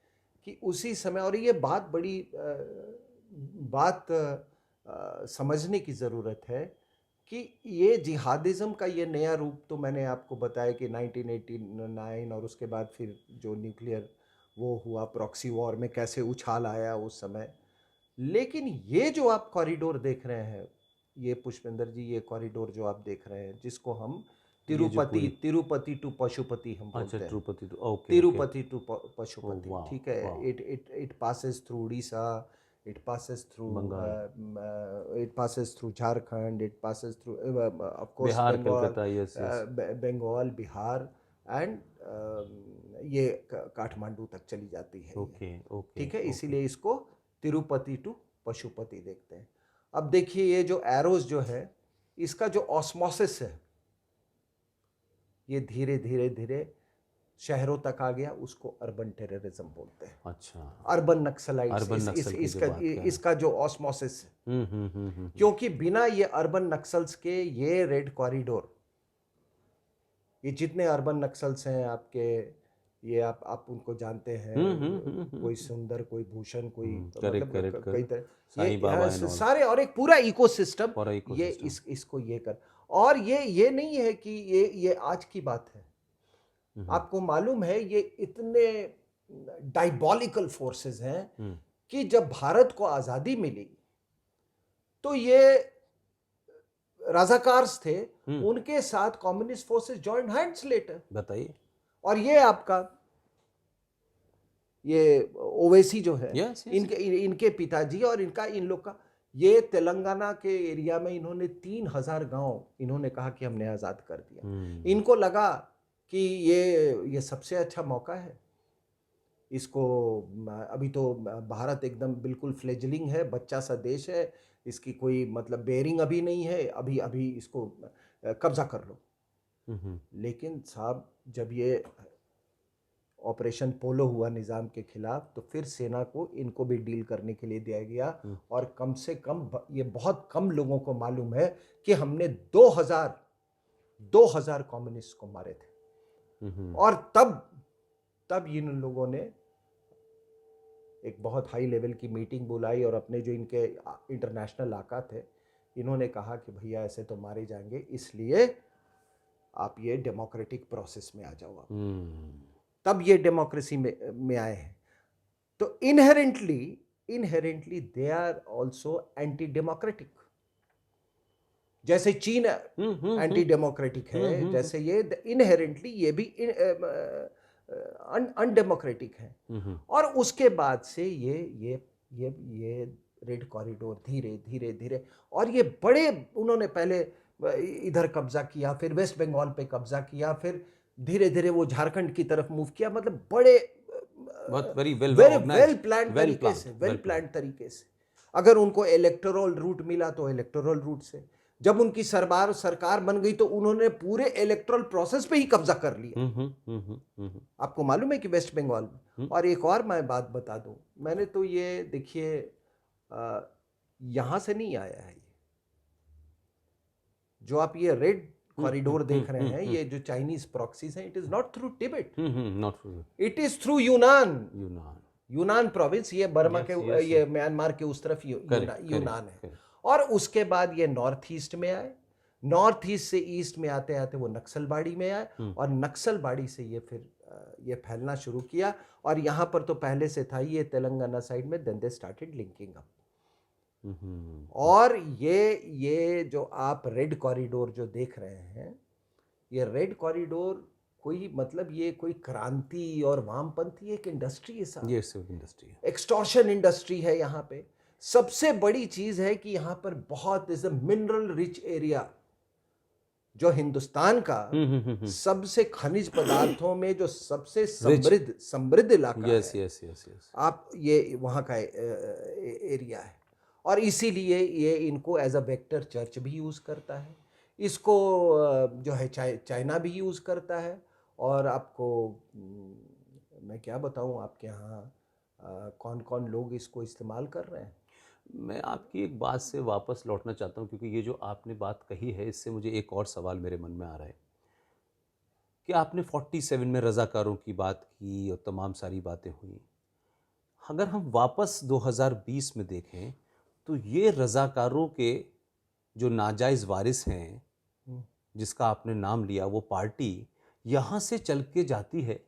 कि उसी समय, और ये बात बड़ी बात समझने की ज़रूरत है कि ये जिहादिज्म का ये नया रूप, तो मैंने आपको बताया कि 1989 और उसके बाद फिर जो न्यूक्लियर वो हुआ प्रॉक्सी वॉर में, कैसे उछाल आया उस समय। लेकिन ये जो आप कॉरिडोर देख रहे हैं, ये पुष्पेंद्र जी, ये कॉरिडोर जो आप देख रहे हैं, जिसको हम तिरुपति टू पशुपति हम अच्छा, बोलते हैं, Tirupati to, okay, Tirupati to Pashupati, वाह, ठीक है। वाह। It passes through Orissa, it passes through Bengal, it passes through Jharkhand, it passes through of course Bihar, Bengal, Calcutta, yes yes, Bengal, Bihar, and ये काठमांडू तक चली जाती है ये, ओके ओके, ठीक है। ओके। इसीलिए इसको तिरुपति टू पशुपति देखते हैं। अब देखिए ये जो एरोज जो है, इसका जो ऑस्मोसिस है, ये धीरे धीरे धीरे शहरों तक आ गया, उसको अर्बन टेररिज्म बोलते हैं। अच्छा, अर्बन नक्सलाइट्स, अर्बन नक्सल की जो बात है। इसका जो ऑस्मोसिस है, क्योंकि बिना ये अर्बन नक्सल्स के ये रेड कॉरिडोर, ये जितने अर्बन नक्सल्स हैं आपके, ये आप उनको जानते हैं, कोई सुंदर, कोई भूषण, कोई मतलब कई तरह, साईं बाबा ये सारे, और एक पूरा इकोसिस्टम, ये इसको ये कर। और ये नहीं है कि ये आज की बात है, आपको मालूम है ये इतने डायबॉलिकल फोर्सेस हैं कि जब भारत को आजादी मिली तो ये राजाकार्स थे, उनके साथ communist forces joint hands later, बताइए। और ये आपका ये ओवैसी जो है, yes, yes. इनके पिताजी और इन लोग का, ये तेलंगाना के एरिया में इन्होंने 3000 गांव इन्होंने कहा कि हमने आजाद कर दिया। इनको लगा कि ये सबसे अच्छा मौका है, इसको, अभी तो भारत एकदम बिल्कुल फ्लेजलिंग है, बच्चा सा देश है, इसकी कोई मतलब बेयरिंग अभी नहीं है, अभी इसको कब्जा कर लो। लेकिन साहब, जब ये ऑपरेशन पोलो हुआ निज़ाम के खिलाफ, तो फिर सेना को इनको भी डील करने के लिए दिया गया, और कम से कम, ये बहुत कम लोगों को मालूम है कि हमने 2000 कम्युनिस्ट को मारे थे। और तब इन लोगों ने एक बहुत हाई लेवल की मीटिंग बुलाई, और अपने जो इनके इंटरनेशनल आका थे, इन्होंने कहा कि भैया ऐसे तो मारे जाएंगे, इसलिए आप ये डेमोक्रेटिक प्रोसेस में आ जाओ। तब ये डेमोक्रेसी में आए हैं। तो inherently they are also anti democratic. जैसे चीन एंटी डेमोक्रेटिक है, जैसे ये इनहेरेंटली ये भी अनडेमोक्रेटिक है। और उसके बाद से ये रेड कॉरिडोर धीरे धीरे धीरे, और ये बड़े, उन्होंने पहले इधर कब्जा किया, फिर वेस्ट बंगाल पे कब्जा किया, फिर धीरे धीरे वो झारखंड की तरफ मूव किया, मतलब बड़े वेल प्लान तरीके से। अगर उनको इलेक्टोरल रूट मिला तो इलेक्टोरल रूट से, जब उनकी सरकार बन गई तो उन्होंने पूरे इलेक्टोरल प्रोसेस पे ही कब्जा कर लिया। आपको मालूम है कि वेस्ट बंगाल में। और एक और मैं बात बता दूं, मैंने तो ये देखिए यहां से नहीं आया है, जो आप ये रेड कॉरिडोर देख रहे हैं, ये जो चाइनीज प्रॉक्सीज हैं, it is not through Tibet, it is through यूनान प्रोविंस। ये बर्मा के, ये म्यांमार के उस तरफ यूनान है। और उसके बाद ये नॉर्थ ईस्ट में आए, नॉर्थ ईस्ट से ईस्ट में आते आते वो नक्सलबाड़ी में आए, और नक्सलबाड़ी से ये फिर ये फैलना शुरू किया। और यहाँ पर तो पहले से था ये तेलंगाना साइड में, then they started linking up. और ये जो आप रेड कॉरिडोर जो देख रहे हैं, ये रेड कॉरिडोर कोई मतलब ये कोई क्रांति और वामपंथी एक इंडस्ट्री है साहब, ये सिर्फ इंडस्ट्री है। एक्सटॉर्शन इंडस्ट्री है यहाँ पे। सबसे बड़ी चीज है कि यहाँ पर बहुत is a mineral rich area, जो हिंदुस्तान का सबसे खनिज पदार्थों में जो सबसे समृद्ध समृद्ध इलाका यस है, यस यस यस। आप ये वहाँ का एरिया है। और इसीलिए ये इनको एज अ वेक्टर चर्च भी यूज़ करता है, इसको जो है चाइना भी यूज़ करता है। और आपको मैं क्या बताऊँ, आपके यहाँ कौन कौन लोग इसको इस्तेमाल कर रहे हैं। मैं आपकी एक बात से वापस लौटना चाहता हूँ, क्योंकि ये जो आपने बात कही है इससे मुझे एक और सवाल मेरे मन में आ रहा है कि आपने 47 में रज़ाकारों की बात की और तमाम सारी बातें हुई। अगर हम वापस 2020 में देखें तो ये रज़ाकारों के जो नाजायज़ वारिस हैं, जिसका आपने नाम लिया, वो पार्टी यहाँ से चल के जाती है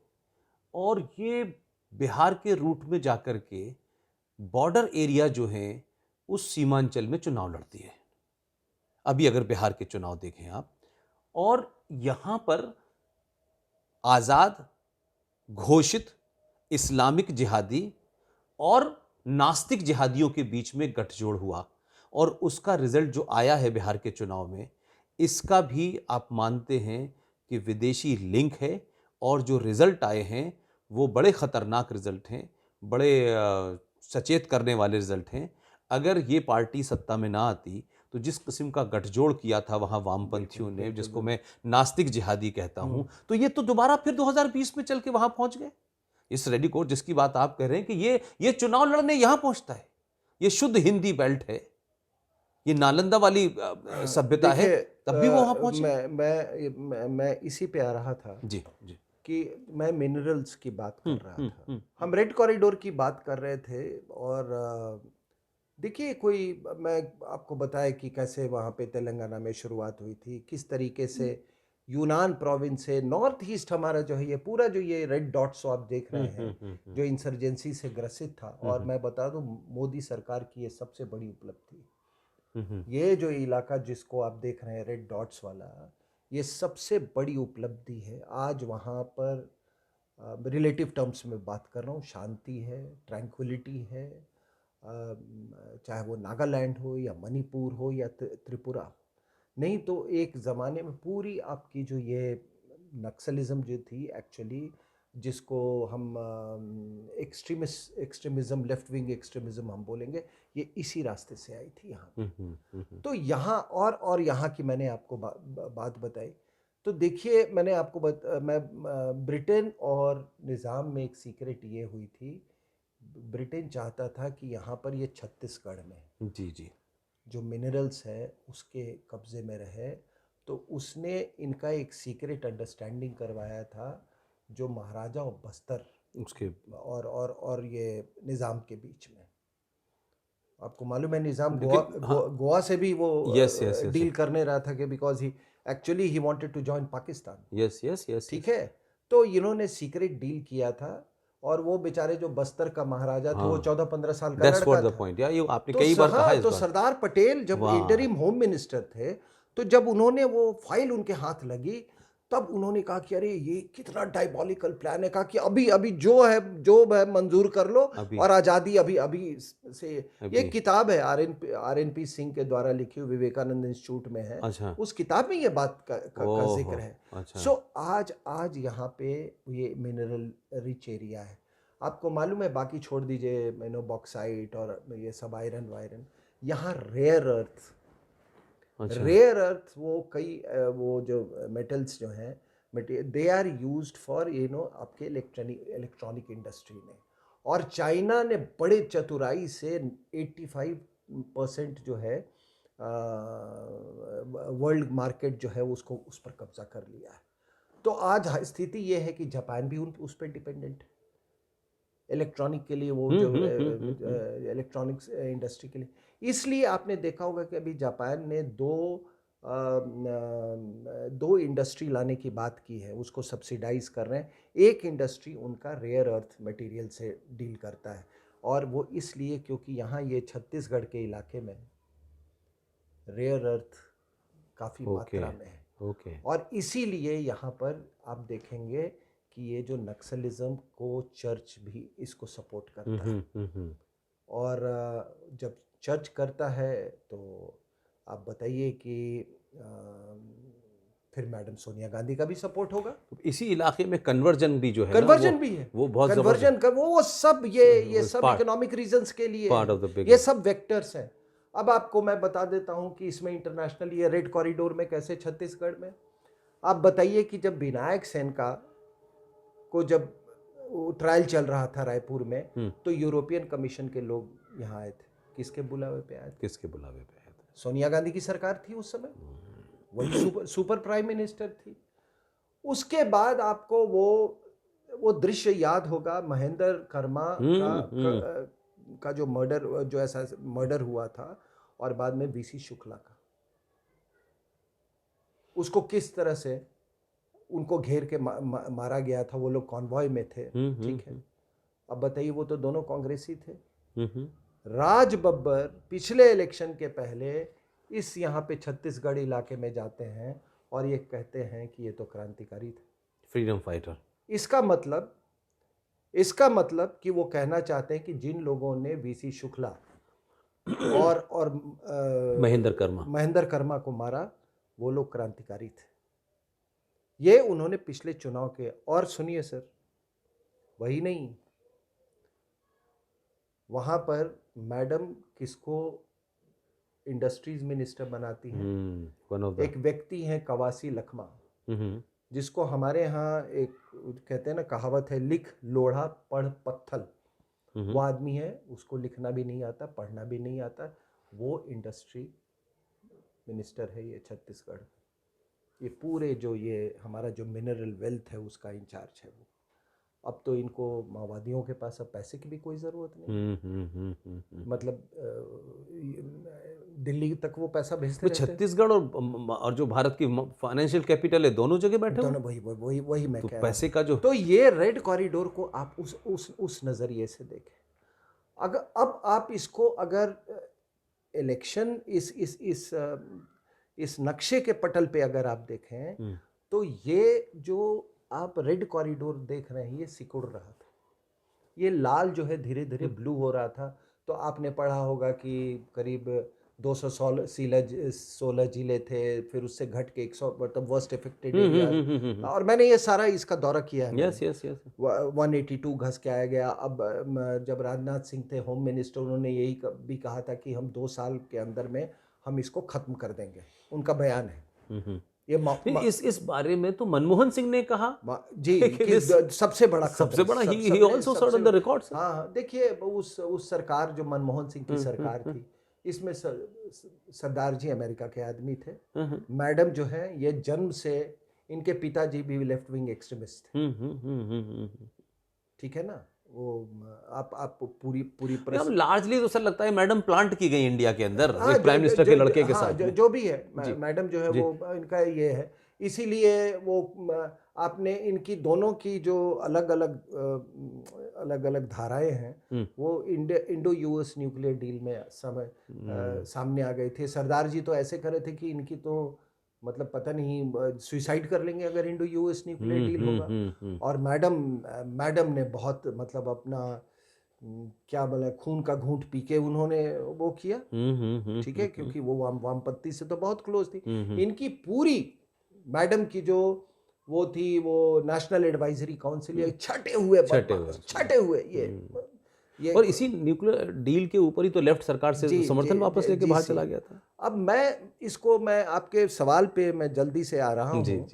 और ये बिहार के रूट में जाकर के बॉर्डर एरिया जो हैं उस सीमांचल में चुनाव लड़ती है। अभी अगर बिहार के चुनाव देखें आप, और यहाँ पर आज़ाद घोषित इस्लामिक जिहादी और नास्तिक जिहादियों के बीच में गठजोड़ हुआ, और उसका रिजल्ट जो आया है बिहार के चुनाव में, इसका भी आप मानते हैं कि विदेशी लिंक है, और जो रिजल्ट आए हैं वो बड़े खतरनाक रिजल्ट हैं, बड़े सचेत करने वाले रिजल्ट हैं। अगर ये पार्टी सत्ता में ना आती तो जिस किस्म का गठजोड़ किया था वहाँ वामपंथियों ने, जिसको मैं नास्तिक जिहादी कहता हूँ, तो ये तो दोबारा फिर 2020 में चल के वहाँ पहुँच गए। इस रेडी कोड जिसकी बात आप कह रहे हैं कि ये चुनाव लड़ने यहां पहुंचता है, ये शुद्ध हिंदी बेल्ट है, ये नालंदा वाली सभ्यता है, तब भी वो वहां पहुंचे। मैं इसी पे आ रहा था जी जी। कि मैं मिनरल्स की बात कर रहा था, हम रेड कॉरिडोर की बात कर रहे थे। और देखिए, कोई मैं आपको बताया कि कैसे वहाँ पे तेलंगाना में शुरुआत हुई थी, किस तरीके से यूनान प्रोविंस से नॉर्थ ईस्ट हमारा जो है, ये पूरा जो ये रेड डॉट्स आप देख रहे हैं, जो इंसर्जेंसी से ग्रसित था। और मैं बता दूं, मोदी सरकार की ये सबसे बड़ी उपलब्धि, ये जो इलाका जिसको आप देख रहे हैं रेड डॉट्स वाला, ये सबसे बड़ी उपलब्धि है। आज वहाँ पर रिलेटिव टर्म्स में बात कर रहा हूँ, शांति है, ट्रैंक्विलिटी है। चाहे वो नागालैंड हो या मणिपुर हो या त्रिपुरा। नहीं तो एक ज़माने में पूरी आपकी जो ये नक्सलिज्म जो थी एक्चुअली, जिसको हम एक्सट्रीमिज्म, लेफ्ट विंग एक्सट्रीमिज्म हम बोलेंगे, ये इसी रास्ते से आई थी यहाँ पे। तो यहाँ और यहाँ की मैंने आपको बात बताई। तो देखिए, मैंने आपको मैं ब्रिटेन और निज़ाम में एक सीक्रेट ये हुई थी, ब्रिटेन चाहता था कि यहाँ पर ये छत्तीसगढ़ में जी जी जो मिनरल्स है उसके कब्जे में रहे। तो उसने इनका एक सीक्रेट अंडरस्टैंडिंग करवाया था, जो महाराजा और बस्तर उसके और ये निज़ाम के बीच में। आपको मालूम है, निज़ाम लेकिन गोवा से भी वो यस यस यस डील करने रहा था कि because he actually he wanted to join Pakistan. Yes yes yes. ठीक है, तो इन्होंने सीक्रेट डील किया था। और वो बेचारे जो बस्तर का महाराजा थे, वो 14-15 साल का दैट्स लड़का व्हाट द था। पॉइंट, या ये आपने तो कई बार कहा इस तो बात। सरदार पटेल जब वाह। इंटरिम होम मिनिस्टर थे, तो जब उन्होंने वो फाइल उनके हाथ लगी, तब उन्होंने कहा कि अरे ये कितना डायबॉलिकल प्लान है। कहा कि अभी अभी जो है मंजूर कर लो, अभी और आज़ादी अभी अभी से। अभी। ये किताब है आर एन पी सिंह के द्वारा लिखी हुई, विवेकानंद इंस्टीट्यूट में है। अच्छा। उस किताब में ये बात का जिक्र है। अच्छा। सो आज यहाँ पे ये मिनरल रिच एरिया है। आपको मालूम है, बाकी छोड़ दीजिए, बॉक्साइट और ये सब आयरन वायरन, यहाँ रेयर अर्थ, अच्छा। रेयर अर्थ वो कई वो जो मेटल्स जो हैं, दे आर यूज्ड फॉर आपके इलेक्ट्रॉनिक इंडस्ट्री में। और चाइना ने बड़े चतुराई से 85% जो है वर्ल्ड मार्केट जो है उसको उस पर कब्जा कर लिया है। तो आज स्थिति ये है कि जापान भी उस पर डिपेंडेंट है इलेक्ट्रॉनिक के लिए, वो जो इलेक्ट्रॉनिक्स इंडस्ट्री के लिए। इसलिए आपने देखा होगा कि अभी जापान ने दो इंडस्ट्री लाने की बात की है, उसको सब्सिडाइज कर रहे हैं। एक इंडस्ट्री उनका रेयर अर्थ मटेरियल से डील करता है, और वो इसलिए क्योंकि यहाँ ये छत्तीसगढ़ के इलाके में रेयर अर्थ काफ़ी ओके मात्रा में है, ओके और इसीलिए यहाँ पर आप देखेंगे कि ये जो नक्सलिज्म को चर्च भी इसको सपोर्ट करता है। और जब चर्च करता है तो आप बताइए कि फिर मैडम सोनिया गांधी का भी सपोर्ट होगा। इसी इलाके में कन्वर्जन भी जो है ना, कन्वर्जन भी है, वो बहुत कन्वर्जन का वो सब ये सब part- इकोनॉमिक रीजंस के लिए part है। of the big- ये सब वेक्टर्स हैं। अब आपको मैं बता देता हूं कि इसमें इंटरनेशनल ये रेड कॉरिडोर में कैसे छत्तीसगढ़ में, आप बताइए कि जब विनायक सेन का को जब ट्रायल चल रहा था रायपुर में, तो यूरोपियन कमीशन के लोग यहाँ आए थे। किसके बुलावे पे आए थे? किसके बुलावे पे आए थे? सोनिया गांधी की सरकार थी उस समय, वही सुपर प्राइम मिनिस्टर थी। उसके बाद आपको वो दृश्य याद होगा, महेंद्र कर्मा का जो मर्डर, जो ऐसा मर्डर हुआ था, और बाद में वीसी शुक्ला का, उसको किस तरह से उनको घेर के मारा गया था। वो लोग कॉन्वॉय में थे, ठीक है। अब बताइए, वो तो दोनों कांग्रेसी थे। राज बब्बर पिछले इलेक्शन के पहले इस यहाँ पे छत्तीसगढ़ इलाके में जाते हैं और ये कहते हैं कि ये तो क्रांतिकारी थे, फ्रीडम फाइटर। इसका मतलब कि वो कहना चाहते हैं कि जिन लोगों ने वीसी शुक्ला और महेंद्र कर्मा को मारा, वो लोग क्रांतिकारी थे। ये उन्होंने पिछले चुनाव के, और सुनिए सर, वही नहीं, वहां पर मैडम किसको इंडस्ट्रीज मिनिस्टर बनाती हैं? एक व्यक्ति हैं कवासी लखमा, जिसको हमारे यहाँ एक कहते हैं ना, कहावत है, लिख लोढ़ा पढ़ पत्थल। वो आदमी है, उसको लिखना भी नहीं आता, पढ़ना भी नहीं आता, वो इंडस्ट्री मिनिस्टर है ये छत्तीसगढ़। ये पूरे जो ये हमारा जो मिनरल वेल्थ है उसका इंचार्ज है वो। अब तो इनको माओवादियों के पास अब पैसे की भी कोई ज़रूरत नहीं, मतलब दिल्ली तक वो पैसा भेजते रहते हैं। छत्तीसगढ़ और जो भारत की फाइनेंशियल कैपिटल है, दोनों जगह बैठे दोनों, वही मैं कह रहा हूँ। पैसे का जो, तो ये रेड कॉरिडोर को आप उस नज़रिए से देखें। अगर अब आप इसको अगर इलेक्शन इस नक्शे के पटल पे अगर आप देखें, तो ये जो आप रेड कॉरिडोर देख रहे हैं, ये सिकुड़ रहा था। ये लाल जो है धीरे धीरे ब्लू हो रहा था। तो आपने पढ़ा होगा कि करीब 216 जिले थे, फिर उससे घट के 100, मतलब वर्स्ट इफेक्टेड एरिया। और मैंने ये सारा इसका दौरा किया है। यस 182 घस के आया गया। अब जब राजनाथ सिंह थे होम मिनिस्टर, उन्होंने यही भी कहा था कि हम 2 साल के अंदर में हम इसको खत्म कर देंगे, उनका बयान है। ये इस बारे में तो मनमोहन सिंह ने कहा जी कि सबसे बड़ा he also said on the records। हाँ, देखिए उस सरकार जो मनमोहन सिंह की सरकार थी, इसमें सरदार जी अमेरिका के आदमी थे। मैडम जो है, ये जन्म से, इनके पिताजी भी लेफ्ट विंग एक्सट्रीमिस्ट थे, ठीक है ना। वो आप पूरी लार्जली तो सर लगता है मैडम प्लांट की गई इंडिया के अंदर, एक प्राइम मिनिस्टर के लड़के के साथ। जो भी है, मैडम जो है वो इनका ये है। इसीलिए वो आपने इनकी दोनों की जो अलग अलग धाराएं हैं, वो इंडो यूएस न्यूक्लियर डील में सामने आ गए थे। सरदार जी तो ऐसे करे थे कि इनकी तो मतलब पता नहीं सुसाइड कर लेंगे अगर इंडो यूएस न्यूक्लियर डील होगा। और मैडम ने बहुत मतलब अपना क्या बोले, खून का घूंट पी के उन्होंने वो किया, ठीक है, क्योंकि वो वामपंथी से तो बहुत क्लोज थी। इनकी पूरी मैडम की जो वो थी, वो नेशनल एडवाइजरी काउंसिल, ये छटे हुए ये और इसी न्यूक्लियर डील के ऊपर ही तो लेफ्ट सरकार से समर्थन वापस लेके बाहर चला गया था। अब मैं आपके सवाल पे मैं जल्दी से आ रहा हूँ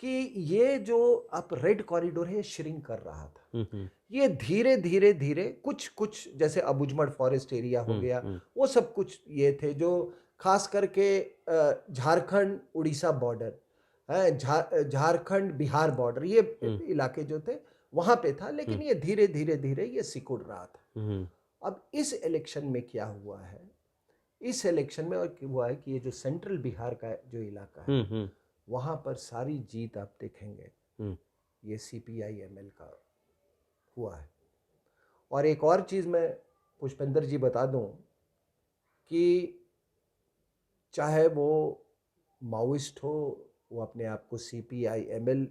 कि ये जो आप रेड कॉरिडोर है, श्रिंक कर रहा था। ये धीरे धीरे कुछ जैसे अबुझमड़ फॉरेस्ट एरिया हो गया, वो सब कुछ ये थे जो खास करके झारखंड उड़ीसा बॉर्डर है, झारखंड बिहार बॉर्डर, ये इलाके जो थे वहां पे था। लेकिन ये धीरे धीरे ये सिकुड़ रहा था। अब इस इलेक्शन में क्या हुआ है, इस इलेक्शन में और हुआ है कि ये जो सेंट्रल बिहार का जो इलाका है, वहां पर सारी जीत आप देखेंगे ये CPI ML का हुआ है। और एक और चीज मैं पुष्पेंद्र जी बता दूं कि चाहे वो माओइस्ट हो, वो अपने आप को CPI-ML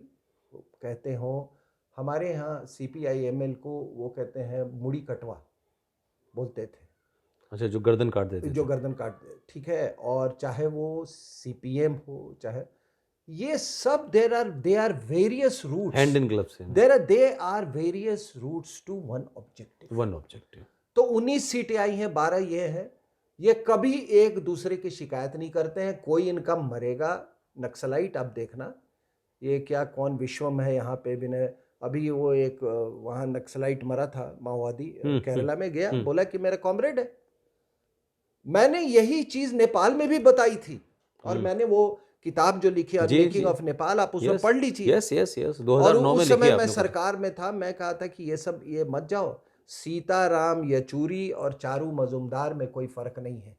कहते हो, हमारे यहाँ CPI-ML को वो कहते हैं मुड़ी कटवा बोलते थे, अच्छा, जो गर्दन काट देते जो थे। गर्दन काट दे, ठीक है। और चाहे वो CPM हो, चाहे ये सब they are various routes, hand in gloves है, they are various routes to one objective. One objective. तो 19 सीटें आई हैं, 12 ये है, ये कभी एक दूसरे की शिकायत नहीं करते हैं, कोई इनका मरेगा नक्सलाइट। अब देखना ये क्या कौन विश्वम है यहाँ पे भी अभी वो एक वहाँ नक्सलाइट मरा था माओवादी, केरला में गया, बोला कि मेरा कॉमरेड है। मैंने यही चीज नेपाल में भी बताई थी, और मैंने वो किताब जो लिखी अनमेकिंग ऑफ नेपाल, आप उसमें पढ़ लीजिए। यस यस यस, और 2009 में उस लिखी समय आपने मैं को। सरकार में था, मैं कहा था कि ये सब ये मत जाओ, सीताराम येचूरी और चारू मजुमदार में कोई फर्क नहीं है।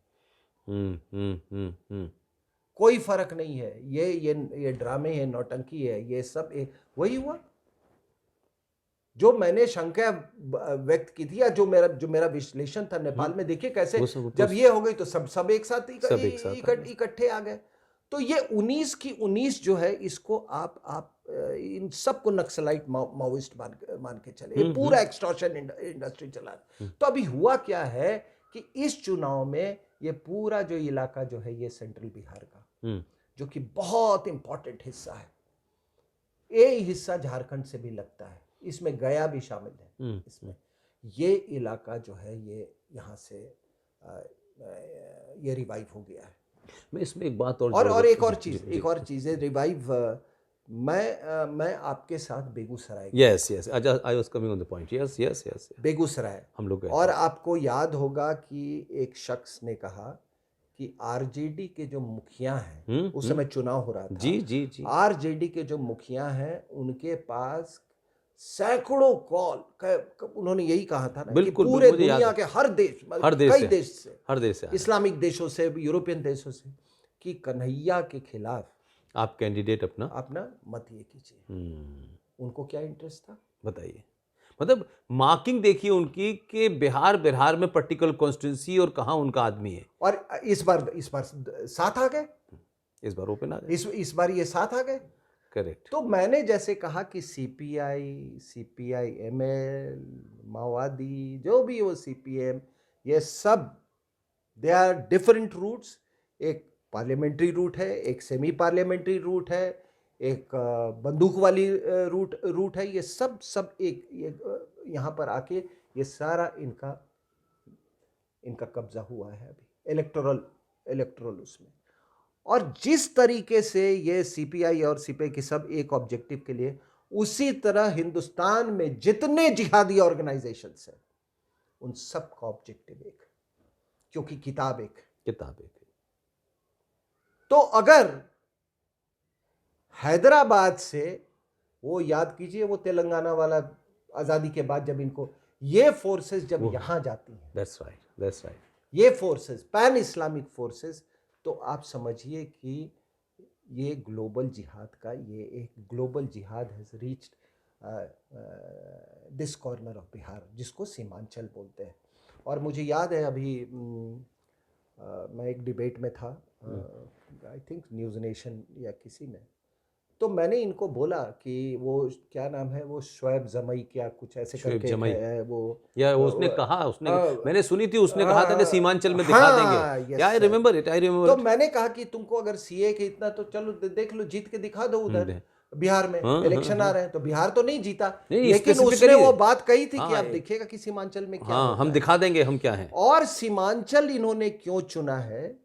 कोई फर्क नहीं है, ये ड्रामे है, नौटंकी है, ये सब एक वही हुआ जो मैंने शंका व्यक्त की थी, या जो मेरा विश्लेषण था नेपाल में। देखिए कैसे जब ये हो गई तो सब एक साथ इकट्ठे आ गए। तो ये 19 की 19 जो है, इसको आप इन सबको नक्सलाइट माओइस्ट मान के चले, ये पूरा एक्सटॉर्शन इंडस्ट्री चला। तो अभी हुआ क्या है कि इस चुनाव में ये पूरा जो इलाका जो है, ये सेंट्रल बिहार का, जो कि बहुत इंपॉर्टेंट हिस्सा है, ये हिस्सा झारखंड से भी लगता है, इसमें गया भी शामिल है इसमें। ये इलाका जो है, ये यहाँ से ये रिवाइव हो गया है। मैं इसमें एक बात और एक और चीज है रिवाइव। मैं आपके साथ Begusarai, yes yes, I was coming on the point, yes yes yes, Begusarai हम लोग गए। और आपको याद होगा कि एक शख्स ने कहा कि आरजेडी के जो मुखिया हैं, उस समय चुनाव हो रहा था, जी जी जी, आरजेडी के जो मुखिया हैं, उनके पास सैकड़ों कॉल, उन्होंने यही कहा था ना कि पूरे दुनिया के हर देश हर देश से, इस्लामिक देशों से, यूरोपियन देशों से, कि कन्हैया के खिलाफ आप कैंडिडेट अपना मत ये कीजिए। उनको क्या इंटरेस्ट था बताइए? मतलब मार्किंग देखिए उनकी कि बिहार में पर्टिकुलर कॉन्स्टिट्यूंसी और कहाँ उनका आदमी है। और इस बार साथ आ गए, इस बार ओपन आ गए, इस बार ये साथ आ गए। करेक्ट। तो मैंने जैसे कहा कि CPI-ML, माओवादी, जो भी वो CPM, ये सब दे आर डिफरेंट रूट्स। एक पार्लियामेंट्री रूट है, एक सेमी पार्लियामेंट्री रूट है, एक बंदूक वाली रूट है। ये सब एक यहाँ पर आके ये सारा इनका कब्जा हुआ है अभी इलेक्टोरल उसमें। और जिस तरीके से ये CPI और CPI के सब एक ऑब्जेक्टिव के लिए, उसी तरह हिंदुस्तान में जितने जिहादी ऑर्गेनाइजेशंस हैं, उन सब का ऑब्जेक्टिव एक, क्योंकि किताब एक है। तो अगर हैदराबाद से, वो याद कीजिए, वो तेलंगाना वाला आजादी के बाद जब इनको ये फोर्सेस जब यहां जाती हैं, दैट्स राइट, ये फोर्सेस पैन इस्लामिक फोर्सेस, तो आप समझिए कि ये ग्लोबल जिहाद का, ये एक ग्लोबल जिहाद has reached this corner of Bihar, जिसको सीमांचल बोलते हैं। और मुझे याद है अभी मैं एक डिबेट में था, आई थिंक न्यूज़ नेशन या किसी में, तो मैंने इनको बोला कि वो क्या नाम है, वो शोएब जमई क्या कुछ ऐसे करके है वो, या उसने कहा, मैंने सुनी थी, उसने कहा था कि सीमांचल में दिखा देंगे। I remember it. तो मैंने कहा कि तुमको अगर CA के इतना, तो चलो देख लो, जीत के दिखा दो उधर बिहार में। इलेक्शन आ रहे हैं, तो बिहार तो नहीं जीता, लेकिन उसने वो बात कही थी कि आप देखिएगा कि सीमांचल में क्या होता है, हम दिखा देंगे हम क्या है। और सीमांचल इन्होंने क्यों चुना है?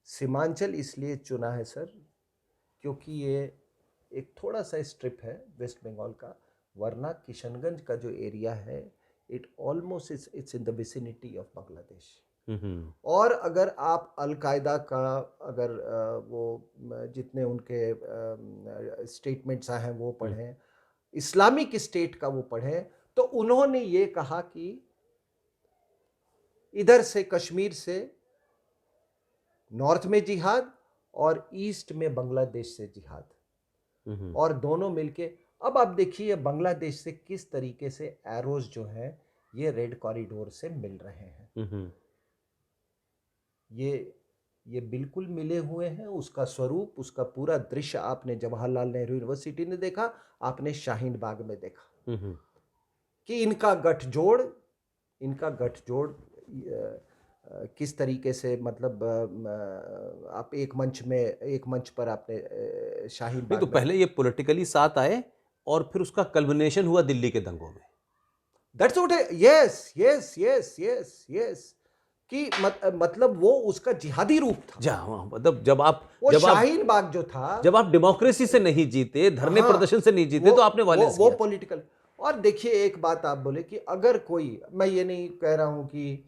सीमांचल इसलिए चुना है सर, क्योंकि ये एक थोड़ा सा स्ट्रिप है वेस्ट बंगाल का, वरना किशनगंज का जो एरिया है, it almost it's in the vicinity of Bangladesh. और अगर आप अलकायदा का, अगर वो जितने उनके स्टेटमेंट्स आए हैं वो पढ़ें, इस्लामिक स्टेट का वो पढ़ें, तो उन्होंने ये कहा कि इधर से कश्मीर से नॉर्थ में जिहाद और ईस्ट में बांग्लादेश से जिहाद, और दोनों मिलके। अब आप देखिए बांग्लादेश से किस तरीके से एरोज जो है ये रेड कॉरिडोर से मिल रहे हैं। ये बिल्कुल मिले हुए हैं। उसका स्वरूप, उसका पूरा दृश्य आपने जवाहरलाल नेहरू यूनिवर्सिटी में देखा, आपने शाहीन बाग में देखा कि इनका गठजोड़ किस तरीके से, मतलब आप एक मंच पर आपने शाहीन बाग तो में, पहले ये पॉलिटिकली साथ आए और फिर उसका कल्मिनेशन हुआ दिल्ली के दंगों में। That's what, yes yes yes yes yes, कि मतलब वो उसका जिहादी रूप था। मतलब जब शाहीन बाग जो था, जब आप डेमोक्रेसी से नहीं जीते, धरने प्रदर्शन से नहीं जीते, तो आपने वायलेंस वो किया। पॉलिटिकल। और देखिए एक बात आप बोले कि अगर कोई, मैं ये नहीं कह रहा हूं कि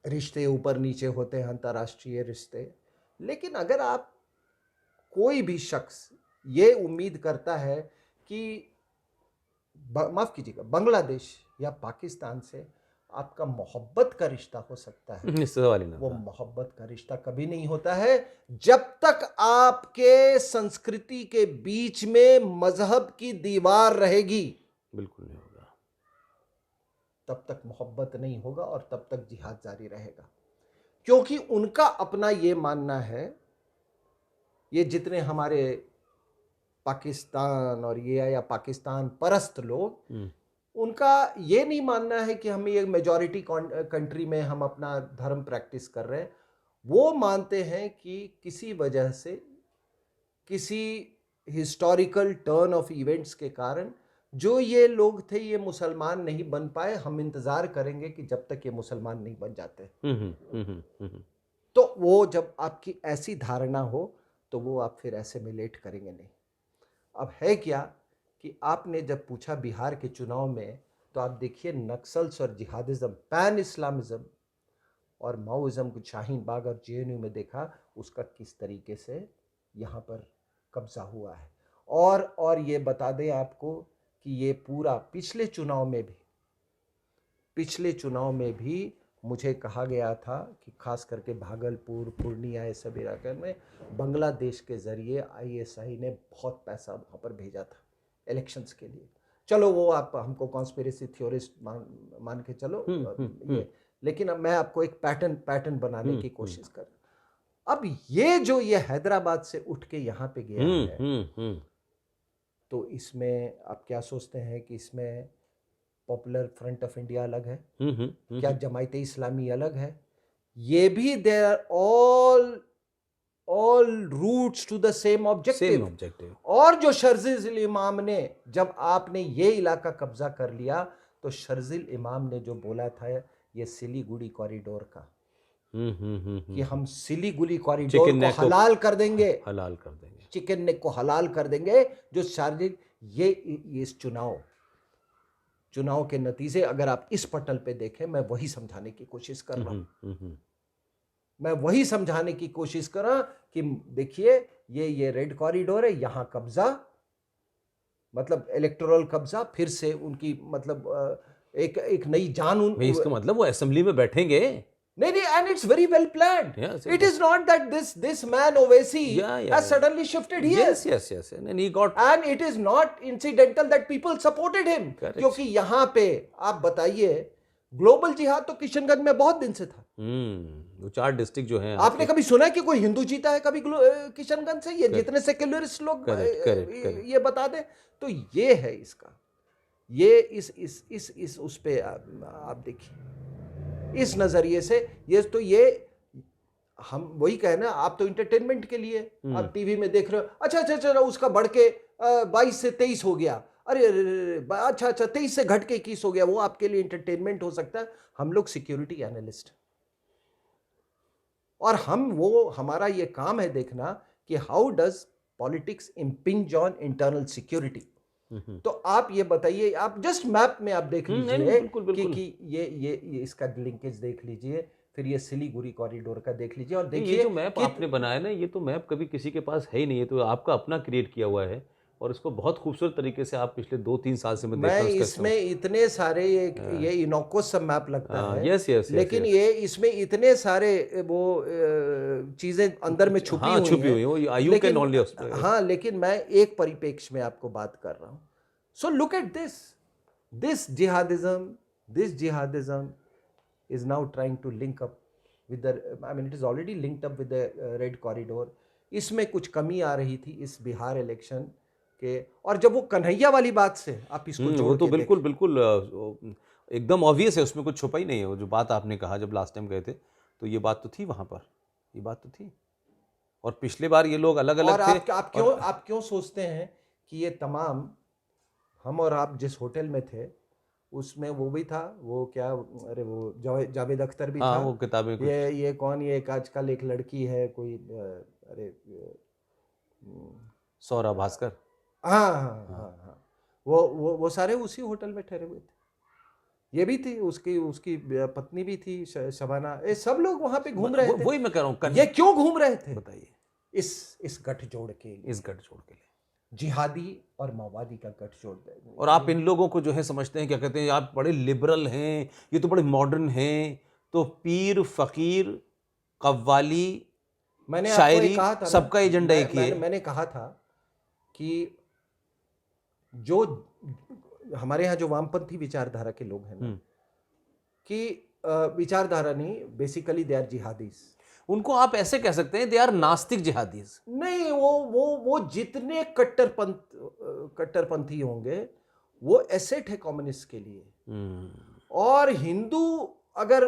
रिश्ते ऊपर नीचे होते हैं, अंतर्राष्ट्रीय रिश्ते, लेकिन अगर आप, कोई भी शख्स ये उम्मीद करता है कि माफ कीजिएगा, बांग्लादेश या पाकिस्तान से आपका मोहब्बत का रिश्ता हो सकता है, सवाल ही ना, वो मोहब्बत का रिश्ता कभी नहीं होता है जब तक आपके संस्कृति के बीच में मजहब की दीवार रहेगी। बिल्कुल नहीं होगा। तब तक मोहब्बत नहीं होगा और तब तक जिहाद जारी रहेगा, क्योंकि उनका अपना ये मानना है, ये जितने हमारे पाकिस्तान और ये या पाकिस्तान परस्त लोग, उनका ये नहीं मानना है कि हम ये मेजॉरिटी कंट्री में हम अपना धर्म प्रैक्टिस कर रहे हैं। वो मानते हैं कि किसी वजह से, किसी हिस्टोरिकल टर्न ऑफ इवेंट्स के कारण जो ये लोग थे ये मुसलमान नहीं बन पाए, हम इंतजार करेंगे कि जब तक ये मुसलमान नहीं बन जाते। तो वो जब आपकी ऐसी धारणा हो तो वो आप फिर ऐसे में लेट करेंगे नहीं। अब है क्या कि आपने जब पूछा बिहार के चुनाव में, तो आप देखिए नक्सल्स और जिहादिज्म, पैन इस्लामिज्म और माओइज्म को शाहीन बाग और जेएनयू में देखा, उसका किस तरीके से यहाँ पर कब्जा हुआ है। और ये बता दें आपको कि ये पूरा पिछले चुनाव में भी मुझे कहा गया था कि खास करके भागलपुर, पूर्णिया, ये सब इलाके में बांग्लादेश के ज़रिए आईएसआई ने बहुत पैसा वहाँ पर भेजा था इलेक्शंस के लिए। चलो वो आप हमको कॉन्स्पिरेसी थ्योरिस्ट मान के चलो, ये, लेकिन अब मैं आपको एक पैटर्न बनाने की कोशिश कर। अब ये हैदराबाद से उठ के यहाँ पे गया है, तो इसमें आप क्या सोचते हैं कि इसमें पॉपुलर फ्रंट ऑफ इंडिया अलग है, क्या जमायते इस्लामी अलग है? ये भी they are all routes to the same objective. और जो शर्जिल इमाम ने, जब आपने ये इलाका कब्जा कर लिया, तो शर्जिल इमाम ने जो बोला था ये सिलीगुड़ी कॉरिडोर का, कि हम सिलीगुड़ी कॉरिडोर को हलाल कर देंगे, चिकन नेक को हलाल कर देंगे, जो शार्जिल, ये इस चुनाव के नतीजे अगर आप इस पटल पे देखें, मैं वही समझाने की कोशिश कर रहा हूं। मैं वही समझाने की कोशिश कर रहा कि देखिए ये रेड कॉरिडोर है, यहां कब्जा, मतलब इलेक्टोरल कब्जा, फिर से उनकी, मतलब एक नई जान इसका मतलब वो असेंबली में बैठेंगे। नहीं, and it's very well planned. It is not that this man Owaisi has suddenly shifted here. Yes. And it is not incidental that people supported him. क्योंकि यहाँ पे आप बताइए, ग्लोबल जिहाद तो किशनगंज में बहुत दिन से था। वो 4 डिस्ट्रिक्ट जो हैं, आपने कभी सुना है कि कोई हिंदू जीता है कभी किशनगंज से? ये जितने सेक्युलरिस्ट लोग ये बता दें, तो ये है इसका, ये इस उस पे आप देखिए, इस नजरिए से ये हम वही कहे ना, आप तो इंटरटेनमेंट के लिए आप टीवी में देख रहे हो, अच्छा उसका बढ़ के 22 से 23 हो गया, अरे अच्छा 23 से घट के 21 हो गया, वो आपके लिए इंटरटेनमेंट हो सकता है। हम लोग सिक्योरिटी एनालिस्ट, और हमारा ये काम है देखना कि how does politics impinge on internal security. तो आप ये बताइए, आप जस्ट मैप में आप देख लीजिए कि ये इसका लिंकेज देख लीजिए, फिर ये सिलीगुड़ी कॉरिडोर का देख लीजिए, और देखिए ये जो मैप आपने बनाया ना, ये तो मैप कभी किसी के पास है ही नहीं है, तो आपका अपना क्रिएट किया हुआ है, और इसको बहुत खूबसूरत तरीके से आप पिछले 2-3 साल से मैं देख रहा हूं। इसमें इतने सारे ये इनोकुअस सब मैप लगता है, यस, लेकिन ये इसमें इतने सारे वो चीजें अंदर में छुपी हुई हैं। हाँ, लेकिन मैं एक परिप्रेक्ष्य में आपको बात कर रहा हूं। So look at this जिहादिज्म, this jihadism is now trying to link up with the, I mean it is already linked up with the red corridor. इसमें कुछ कमी आ रही थी इस बिहार इलेक्शन के, और जब वो कन्हैया वाली बात से आप इसको जोड़ वो तो के बिल्कुल बिल्कुल एकदम ऑब्वियस है, उसमें कुछ छुपा ही नहीं है। वो जो बात आपने कहा जब लास्ट टाइम गए थे, तो ये बात तो थी वहाँ पर, ये बात तो थी। और पिछले बार ये लोग अलग अलग और थे। आप क्यों सोचते हैं कि ये तमाम, हम और आप जिस होटल में थे उसमें वो भी था, वो क्या, अरे वो जावेद अख्तर भी हाँ, था, वो किताबें कुछ, ये कौन, ये एक आजकल एक लड़की है कोई, अरे सौरा भास्कर, हाँ हाँ हाँ हाँ, वो सारे उसी होटल में ठहरे हुए थे। ये भी थी, उसकी पत्नी भी थी शबाना, ये सब लोग वहां पे घूम रहे थे। वही मैं कह रहा हूँ। ये क्यों घूम रहे थे बताइए। इस गठजोड़ के लिए, इस गठजोड़ के लिए, जिहादी और माओवादी का गठजोड़। और आप इन लोगों को जो है समझते हैं, क्या कहते हैं, आप बड़े लिबरल हैं, ये तो बड़े मॉडर्न हैं, तो पीर फकीर कव्वाली मैंने शायरी कहा था, सबका एजेंडा एक ही है। मैंने कहा था कि जो हमारे यहाँ जो वामपंथी विचारधारा के लोग हैं ना, कि विचारधारा नहीं, बेसिकली दे आर जिहादीज। उनको आप ऐसे कह सकते हैं, दे आर नास्तिक जिहादीज। नहीं, वो जितने कट्टरपंथी होंगे वो एसेट है कम्युनिस्ट के लिए। और हिंदू अगर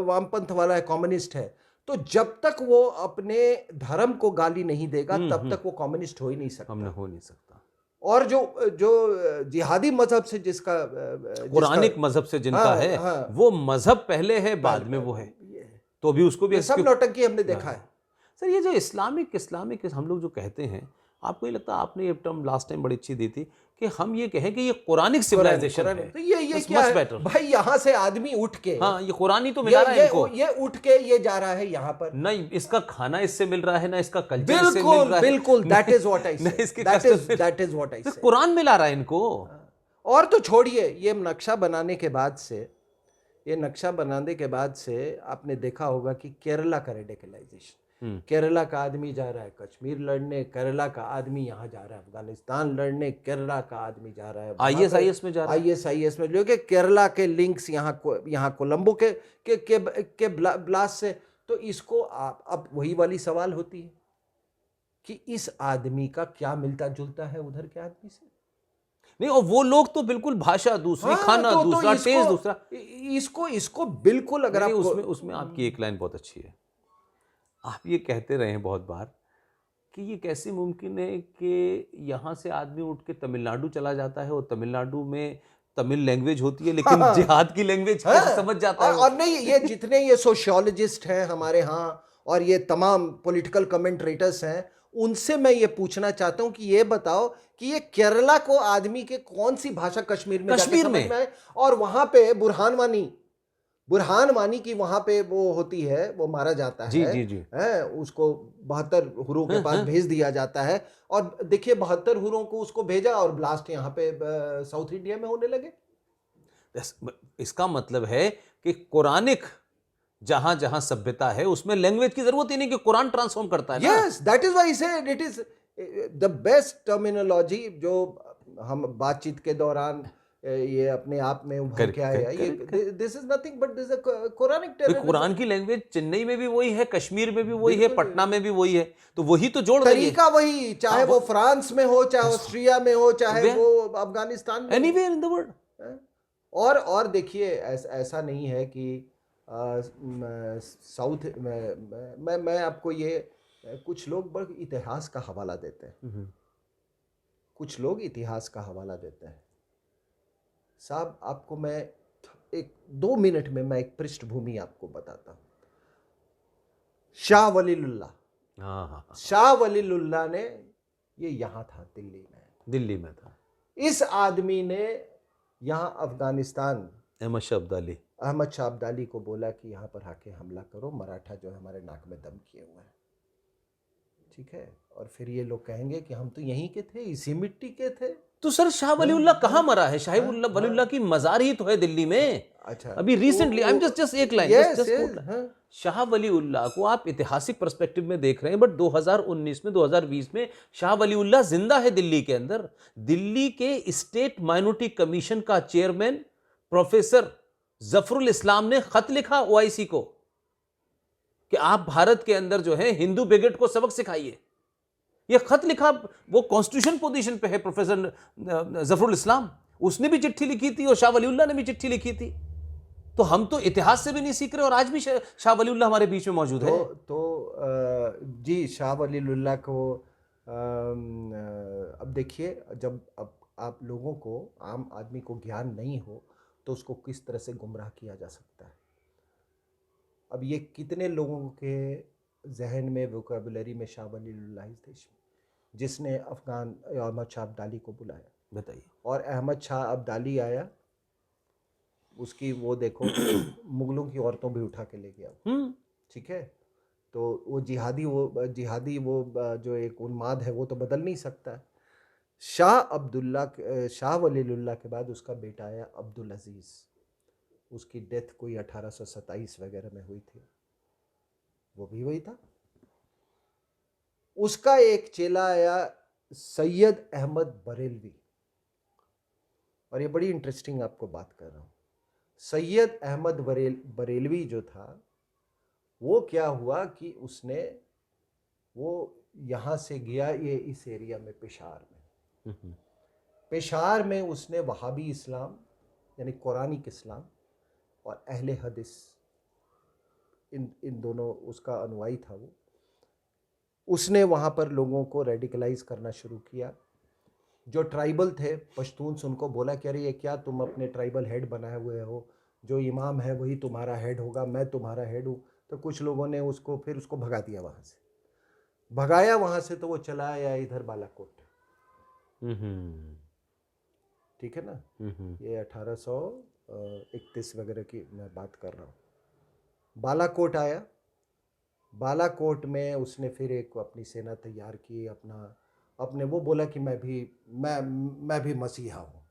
वामपंथ वाला है, कम्युनिस्ट है, तो जब तक वो अपने धर्म को गाली नहीं देगा तब तक वो कम्युनिस्ट हो ही नहीं सकता। हमने हो नहीं सकता। और जो जिहादी मजहब से जिसका कुरानिक मजहब से जिनका है, वो मजहब पहले है, बाद में वो है, तो भी उसको भी सब नौटंकी हमने देखा है। सर ये जो इस्लामिक हम लोग जो कहते हैं, आपको ये लगता है, आपने ये टर्म लास्ट टाइम बड़ी अच्छी दी थी कि हम ये कहें कि ये कुरानिक सिविलाइजेशन है, तो ये क्या है भाई, यहाँ से आदमी उठ के, हाँ ये कुरानी तो मिला रहा है इनको, ये उठ के ये जा रहा है यहाँ पर, नहीं इसका खाना इससे मिल रहा है, ना इसका कल्चर इससे मिल रहा है। बिल्कुल, दैट इज व्हाट आई से, दैट इज व्हाट आई से, कुरान मिला रहा है इनको। और तो छोड़िए, ये नक्शा बनाने के बाद से आपने देखा होगा कि केरला का रेडिकलाइजेशन, केरला का आदमी जा रहा है कश्मीर लड़ने, केरला का आदमी यहाँ जा रहा है अफगानिस्तान लड़ने, केरला का आदमी जा रहा है आईएसआईएस में जा रहा है, आईएसआईएस में, जो कि केरला के लिंक्स यहाँ कोलंबो के ब्लास्ट से। तो इसको अब वही वाली सवाल होती है कि इस आदमी का क्या मिलता जुलता है उधर के आदमी से। नहीं, और वो लोग तो बिल्कुल भाषा दूसरी, खाना दूसरा, टेस्ट दूसरा, इसको बिल्कुल, अगर आप उसमें आपकी एक लाइन बहुत अच्छी है, आप ये कहते रहे हैं बहुत बार कि ये कैसे मुमकिन है कि यहाँ से आदमी उठ के तमिलनाडु चला जाता है और तमिलनाडु में तमिल लैंग्वेज होती है, लेकिन जिहाद की लैंग्वेज कैसे समझ जाता है। और नहीं, ये जितने ये सोशियोलॉजिस्ट हैं हमारे यहाँ और ये तमाम पॉलिटिकल कमेंट्रेटर्स हैं, उनसे मैं ये पूछना चाहता हूँ कि ये बताओ कि ये केरला को आदमी के कौन सी भाषा कश्मीर में और वहां पे बुरहान वानी की वहां पे वो होती है, वो मारा जाता है, है उसको 72 हुरों के पास भेज दिया जाता है। और देखिए 72 हुरों को उसको भेजा और ब्लास्ट यहाँ पे साउथ इंडिया में होने लगे। इसका मतलब है कि कुरानिक जहां जहां सभ्यता है उसमें लैंग्वेज की जरूरत ही नहीं, कि कुरान ट्रांसफॉर्म करता है। Yes, that is why I said it is the best terminology जो हम बातचीत के दौरान ये अपने आप में उभर के आया। ये this is nothing but this is Quranic terrorism. Quran की लैंग्वेज चेन्नई में भी वही है, कश्मीर में भी वही है, पटना में भी वही है, तो वही तो जोड़ रही है, तरीका वही, चाहे वो फ्रांस में हो, चाहे ऑस्ट्रिया में हो, चाहे वो अफगानिस्तान में, एनीवेयर इन द वर्ल्ड। और देखिए ऐसा नहीं है कि साउथ मैं आपको ये, कुछ लोग बड़े इतिहास का हवाला देते हैं, कुछ लोग इतिहास का हवाला देते हैं। साहब आपको मैं 1-2 मिनट में मैं एक पृष्ठभूमि आपको बताता हूँ। शाह वलीउल्लाह ने ये यहाँ था, दिल्ली में था। इस आदमी ने यहाँ अफगानिस्तान अहमद शाह अब्दाली को बोला कि यहाँ पर आके हमला करो, मराठा जो है हमारे नाक में दम किए हुए हैं, ठीक है। और फिर ये लोग कहेंगे कि हम तो यहीं के थे, इसी मिट्टी के थे। तो सर शाह वलीउल्लाह कहाँ मरा है? शाह वलीउल्लाह की मजार ही तो है दिल्ली में। अच्छा, अभी रिसेंटली, आई एम जस्ट एक लाइन, शाह वलीउल्लाह को आप ऐतिहासिक पर्सपेक्टिव में देख रहे हैं, बट 2019 में 2020 में शाह वलीउल्लाह जिंदा है दिल्ली के अंदर। दिल्ली के स्टेट माइनॉरिटी कमीशन का चेयरमैन प्रोफेसर जफरुल इस्लाम ने खत लिखा ओआईसी को कि आप भारत के अंदर जो है हिंदू ब्रिगेड को सबक सिखाइए। ये खत लिखा, वो कॉन्स्टिट्यूशन पोजीशन पे है प्रोफेसर जफरुल इस्लाम, उसने भी चिट्ठी लिखी थी और शाह वलीउल्लाह ने भी चिट्ठी लिखी थी। तो हम तो इतिहास से भी नहीं सीख रहे और आज भी शाह वलीउल्लाह हमारे बीच में मौजूद है। जी, शाह वलीउल्लाह को अब देखिए, जब अब आप लोगों को, आम आदमी को ज्ञान नहीं हो तो उसको किस तरह से गुमराह किया जा सकता है। अब ये कितने लोगों के जहन में, वोकेबुलरी में शाह वलीउल्लाह थे, जिसने अफगान अहमद शाह अब्दाली को बुलाया। बताइए। और अहमद शाह अब्दाली आया, उसकी वो देखो मुगलों की औरतों भी उठा के ले गया। ठीक है, तो वो जिहादी वो जो एक उन्माद है वो तो बदल नहीं सकता। शाह वलीउल्लाह के बाद उसका बेटा आया अब्दुल अजीज़। उसकी डेथ कोई 1827 वगैरह में हुई थी, वो भी वही था। उसका एक चेला आया सैयद अहमद बरेलवी, और ये बड़ी इंटरेस्टिंग आपको बात कर रहा हूँ। सैयद अहमद बरेलवी जो था, वो क्या हुआ कि उसने, वो यहाँ से गया ये इस एरिया में, पेशावर में उसने वहाबी इस्लाम यानी कुरानिक इस्लाम और अहले हदीस, इन दोनों उसका अनुयायी था। वो उसने वहाँ पर लोगों को रेडिकलाइज करना शुरू किया। जो ट्राइबल थे पश्तून्स, उनको बोला कि अरे ये क्या तुम अपने ट्राइबल हेड बनाए हुए हो, जो इमाम है वही तुम्हारा हेड होगा, मैं तुम्हारा हेड हूँ। तो कुछ लोगों ने उसको भगा दिया वहाँ से, भगाया वहाँ से, तो वो चला आया इधर बालाकोट। ठीक है ना, ये 1831 वगैरह की मैं बात कर रहा हूँ। बालाकोट आया, बालाकोट में उसने फिर एक अपनी सेना तैयार की, अपने वो बोला कि मैं भी मसीहा हूँ,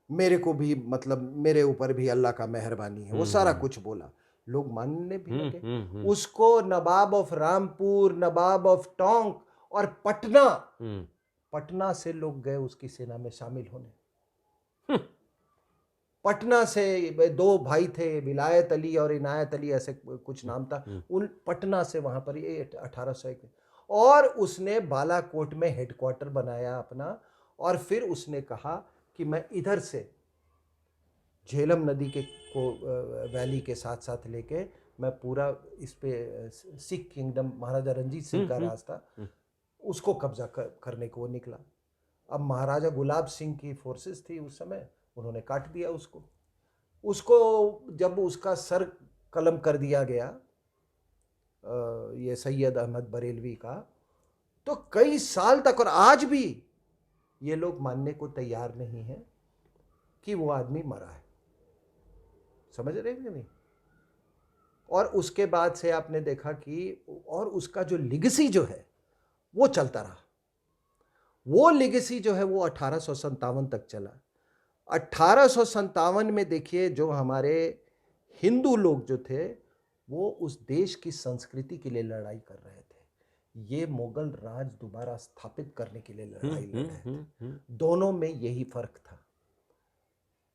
मेरे को भी, मतलब मेरे ऊपर भी अल्लाह का मेहरबानी है, वो सारा कुछ बोला। लोग मानने भी लगे उसको। नवाब ऑफ रामपुर, नवाब ऑफ टोंक और पटना से लोग गए उसकी सेना में शामिल होने। पटना से 2 भाई थे, विलायत अली और इनायत अली, ऐसे कुछ नाम था। उन पटना से वहां पर, ये 1801, और उसने बालाकोट में हेडक्वार्टर बनाया अपना। और फिर उसने कहा कि मैं इधर से झेलम नदी के वैली के साथ साथ लेके मैं पूरा इस पे सिख किंगडम, महाराजा रंजीत सिंह का रास्ता, उसको कब्जा करने को वो निकला। अब महाराजा गुलाब सिंह की फोर्सेस थी उस समय, उन्होंने काट दिया उसको। जब उसका सर कलम कर दिया गया ये सैयद अहमद बरेलवी का, तो कई साल तक, और आज भी ये लोग मानने को तैयार नहीं है कि वो आदमी मरा है। समझ रहे हैं कि नहीं? और उसके बाद से आपने देखा कि, और उसका जो लिगेसी जो है वो चलता रहा। वो लिगेसी जो है वो 1857 तक चला। 1857 में देखिए, जो हमारे हिंदू लोग जो थे, वो उस देश की संस्कृति के लिए लड़ाई कर रहे थे। ये मुगल राज दोबारा स्थापित करने के लिए लड़ाई लड़ रहे थे। दोनों में यही फर्क था।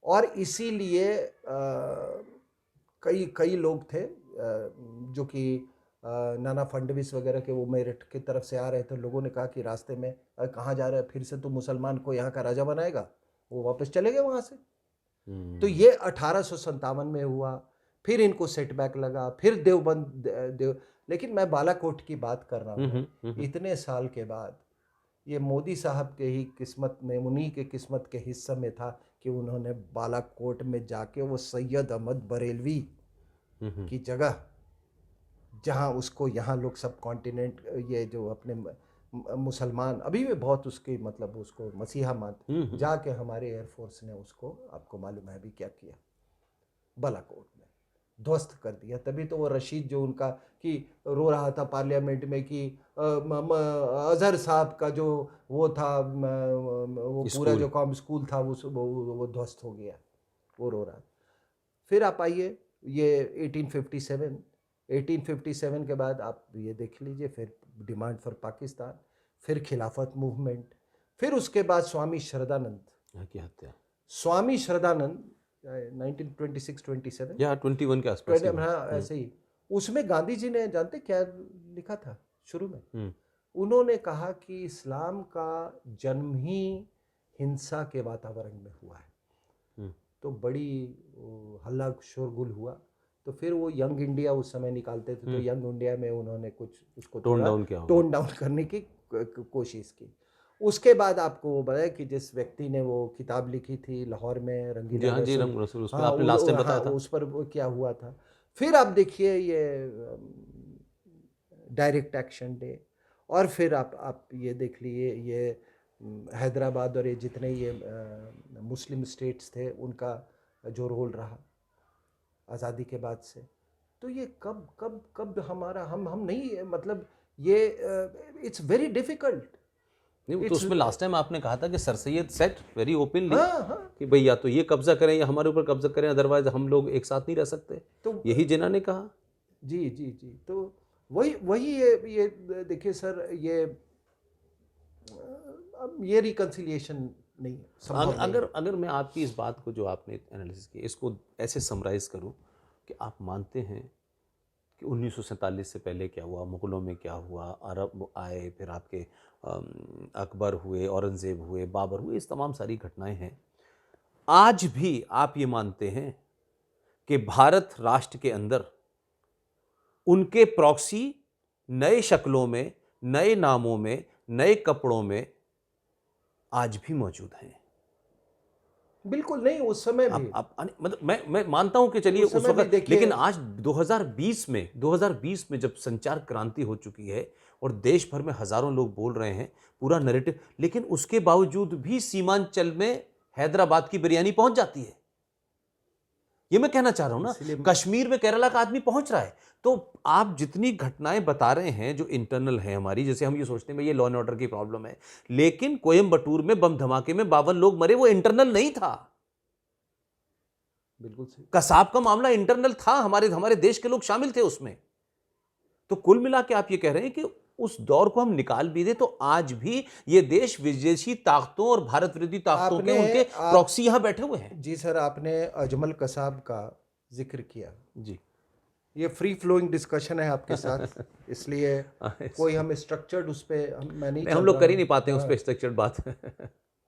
और इसीलिए कई लोग थे जो कि नाना फडणवीस वगैरह के, वो मेरठ की तरफ से आ रहे थे। लोगों ने कहा कि रास्ते में कहाँ जा रहे हैं, फिर से तू मुसलमान को यहाँ का राजा बनाएगा। वो वापस चले गए वहाँ से। तो ये 1857 में हुआ। फिर इनको सेटबैक लगा, फिर देवबंद लेकिन मैं बालाकोट की बात कर रहा हूँ। इतने साल के बाद ये मोदी साहब के ही किस्मत में, उन्हीं के किस्मत के हिस्से में था कि उन्होंने बालाकोट में जाके वो सैयद अहमद बरेलवी की जगह, जहाँ उसको यहाँ लोग सब कॉन्टिनेंट, ये जो अपने मुसलमान अभी भी बहुत उसके, मतलब उसको मसीहा मानते, जाके हमारे एयरफोर्स ने उसको, आपको मालूम है अभी क्या किया, बालाकोट में ध्वस्त कर दिया। तभी तो वो रशीद जो उनका कि रो रहा था पार्लियामेंट में कि अजहर साहब का जो वो था, वो पूरा जो कॉम स्कूल था वो ध्वस्त हो गया, वो रो रहा। फिर आप आइए ये 1857 के बाद आप ये देख लीजिए, फिर डिमांड फॉर पाकिस्तान, फिर खिलाफत मूवमेंट, फिर उसके बाद स्वामी श्रद्धानंद की हत्या। स्वामी श्रद्धानंद 1926-27, या 21 के आसपास की बात। हाँ ऐसे ही। उसमें गांधी जी ने जानते क्या लिखा था शुरू में? हम्म, उन्होंने कहा कि इस्लाम का जन्म ही हिंसा के वातावरण में हुआ है। हम्म, तो बड़ी हल्ला शोरगुल हुआ। तो फिर वो यंग इंडिया उस समय निकालते थे, तो यंग इंडिया में उन्होंने कुछ उसको टोन थोड़ा डाउन किया होगा। टोन डाउन करने की कोशिश की। उसके बाद आपको वो बताया कि जिस व्यक्ति ने वो किताब लिखी थी लाहौर में, जी रंगीला हाँ जी, रसूल, रंग रसूल, उसमें हाँ आपने लास्ट टाइम हाँ बताया था। उस पर वो क्या हुआ था। फिर आप देखिए ये डायरेक्ट एक्शन डे, और फिर आप ये देख लिए ये हैदराबाद और ये जितने ये मुस्लिम स्टेट्स थे उनका जो रोल रहा आज़ादी के बाद से। तो ये कब कब कब हमारा हम नहीं, मतलब ये इट्स वेरी डिफिकल्ट। नहीं, तो इट्स उसमें लास्ट टाइम आपने कहा था कि sir Syed set very openly हाँ हाँ। कि भाई या तो ये कब्जा करें या हमारे ऊपर कब्जा करें, अदरवाइज हम लोग एक साथ नहीं रह सकते। तो यही जिन्ना ने कहा। जी जी जी, तो वही वही ये देखिए सर, ये अब ये रिकन्सिलिएशन नहीं है, संभव नहीं अगर है। अगर मैं आपकी इस बात को जो आपने एनालिसिस की इसको ऐसे समराइज करूं कि आप मानते हैं कि 1947 से पहले क्या हुआ, मुगलों में क्या हुआ, अरब आए, फिर आपके अकबर हुए, औरंगज़ेब हुए, बाबर हुए, इस तमाम सारी घटनाएं हैं। आज भी आप ये मानते हैं कि भारत राष्ट्र के अंदर उनके प्रॉक्सी नए शक्लों में, नए नामों में, नए कपड़ों में आज भी मौजूद हैं। बिल्कुल नहीं, उस समय भी, मतलब मैं मानता हूं कि चलिए उस उस समय भी वक्त, देखिए। लेकिन आज 2020 में जब संचार क्रांति हो चुकी है और देश भर में हजारों लोग बोल रहे हैं पूरा नैरेटिव, लेकिन उसके बावजूद भी सीमांचल में हैदराबाद की बिरयानी पहुंच जाती है। ये मैं कहना चाह रहा हूं ना, इसलिए कश्मीर में केरला का आदमी पहुंच रहा है। तो आप जितनी घटनाएं बता रहे हैं जो इंटरनल है हमारी, जैसे हम ये सोचते हैं ये लॉ एंड ऑर्डर की प्रॉब्लम है, लेकिन कोयम्बटूर में बम धमाके में 52 लोग मरे, वो इंटरनल नहीं था। बिल्कुल सही। कसाब का मामला इंटरनल था, हमारे हमारे देश के लोग शामिल थे उसमें। तो कुल मिला के आप ये कह रहे हैं कि उस दौर को हम निकाल भी दे तो आज भी ये देश विदेशी ताकतों और भारत विरोधी ताकतों के आपने उनके आप प्रॉक्सी यहां बैठे हुए हैं। जी सर, आपने अजमल कसाब का जिक्र किया। जी। ये फ्री फ्लोइंग डिस्कशन है आपके साथ, इसलिए कोई हम स्ट्रक्चर्ड उस पे मैं नहीं नहीं, चल हम लोग रहा कर ही हूँ। नहीं पाते हैं उस हाँ, पर स्ट्रक्चर्ड बात।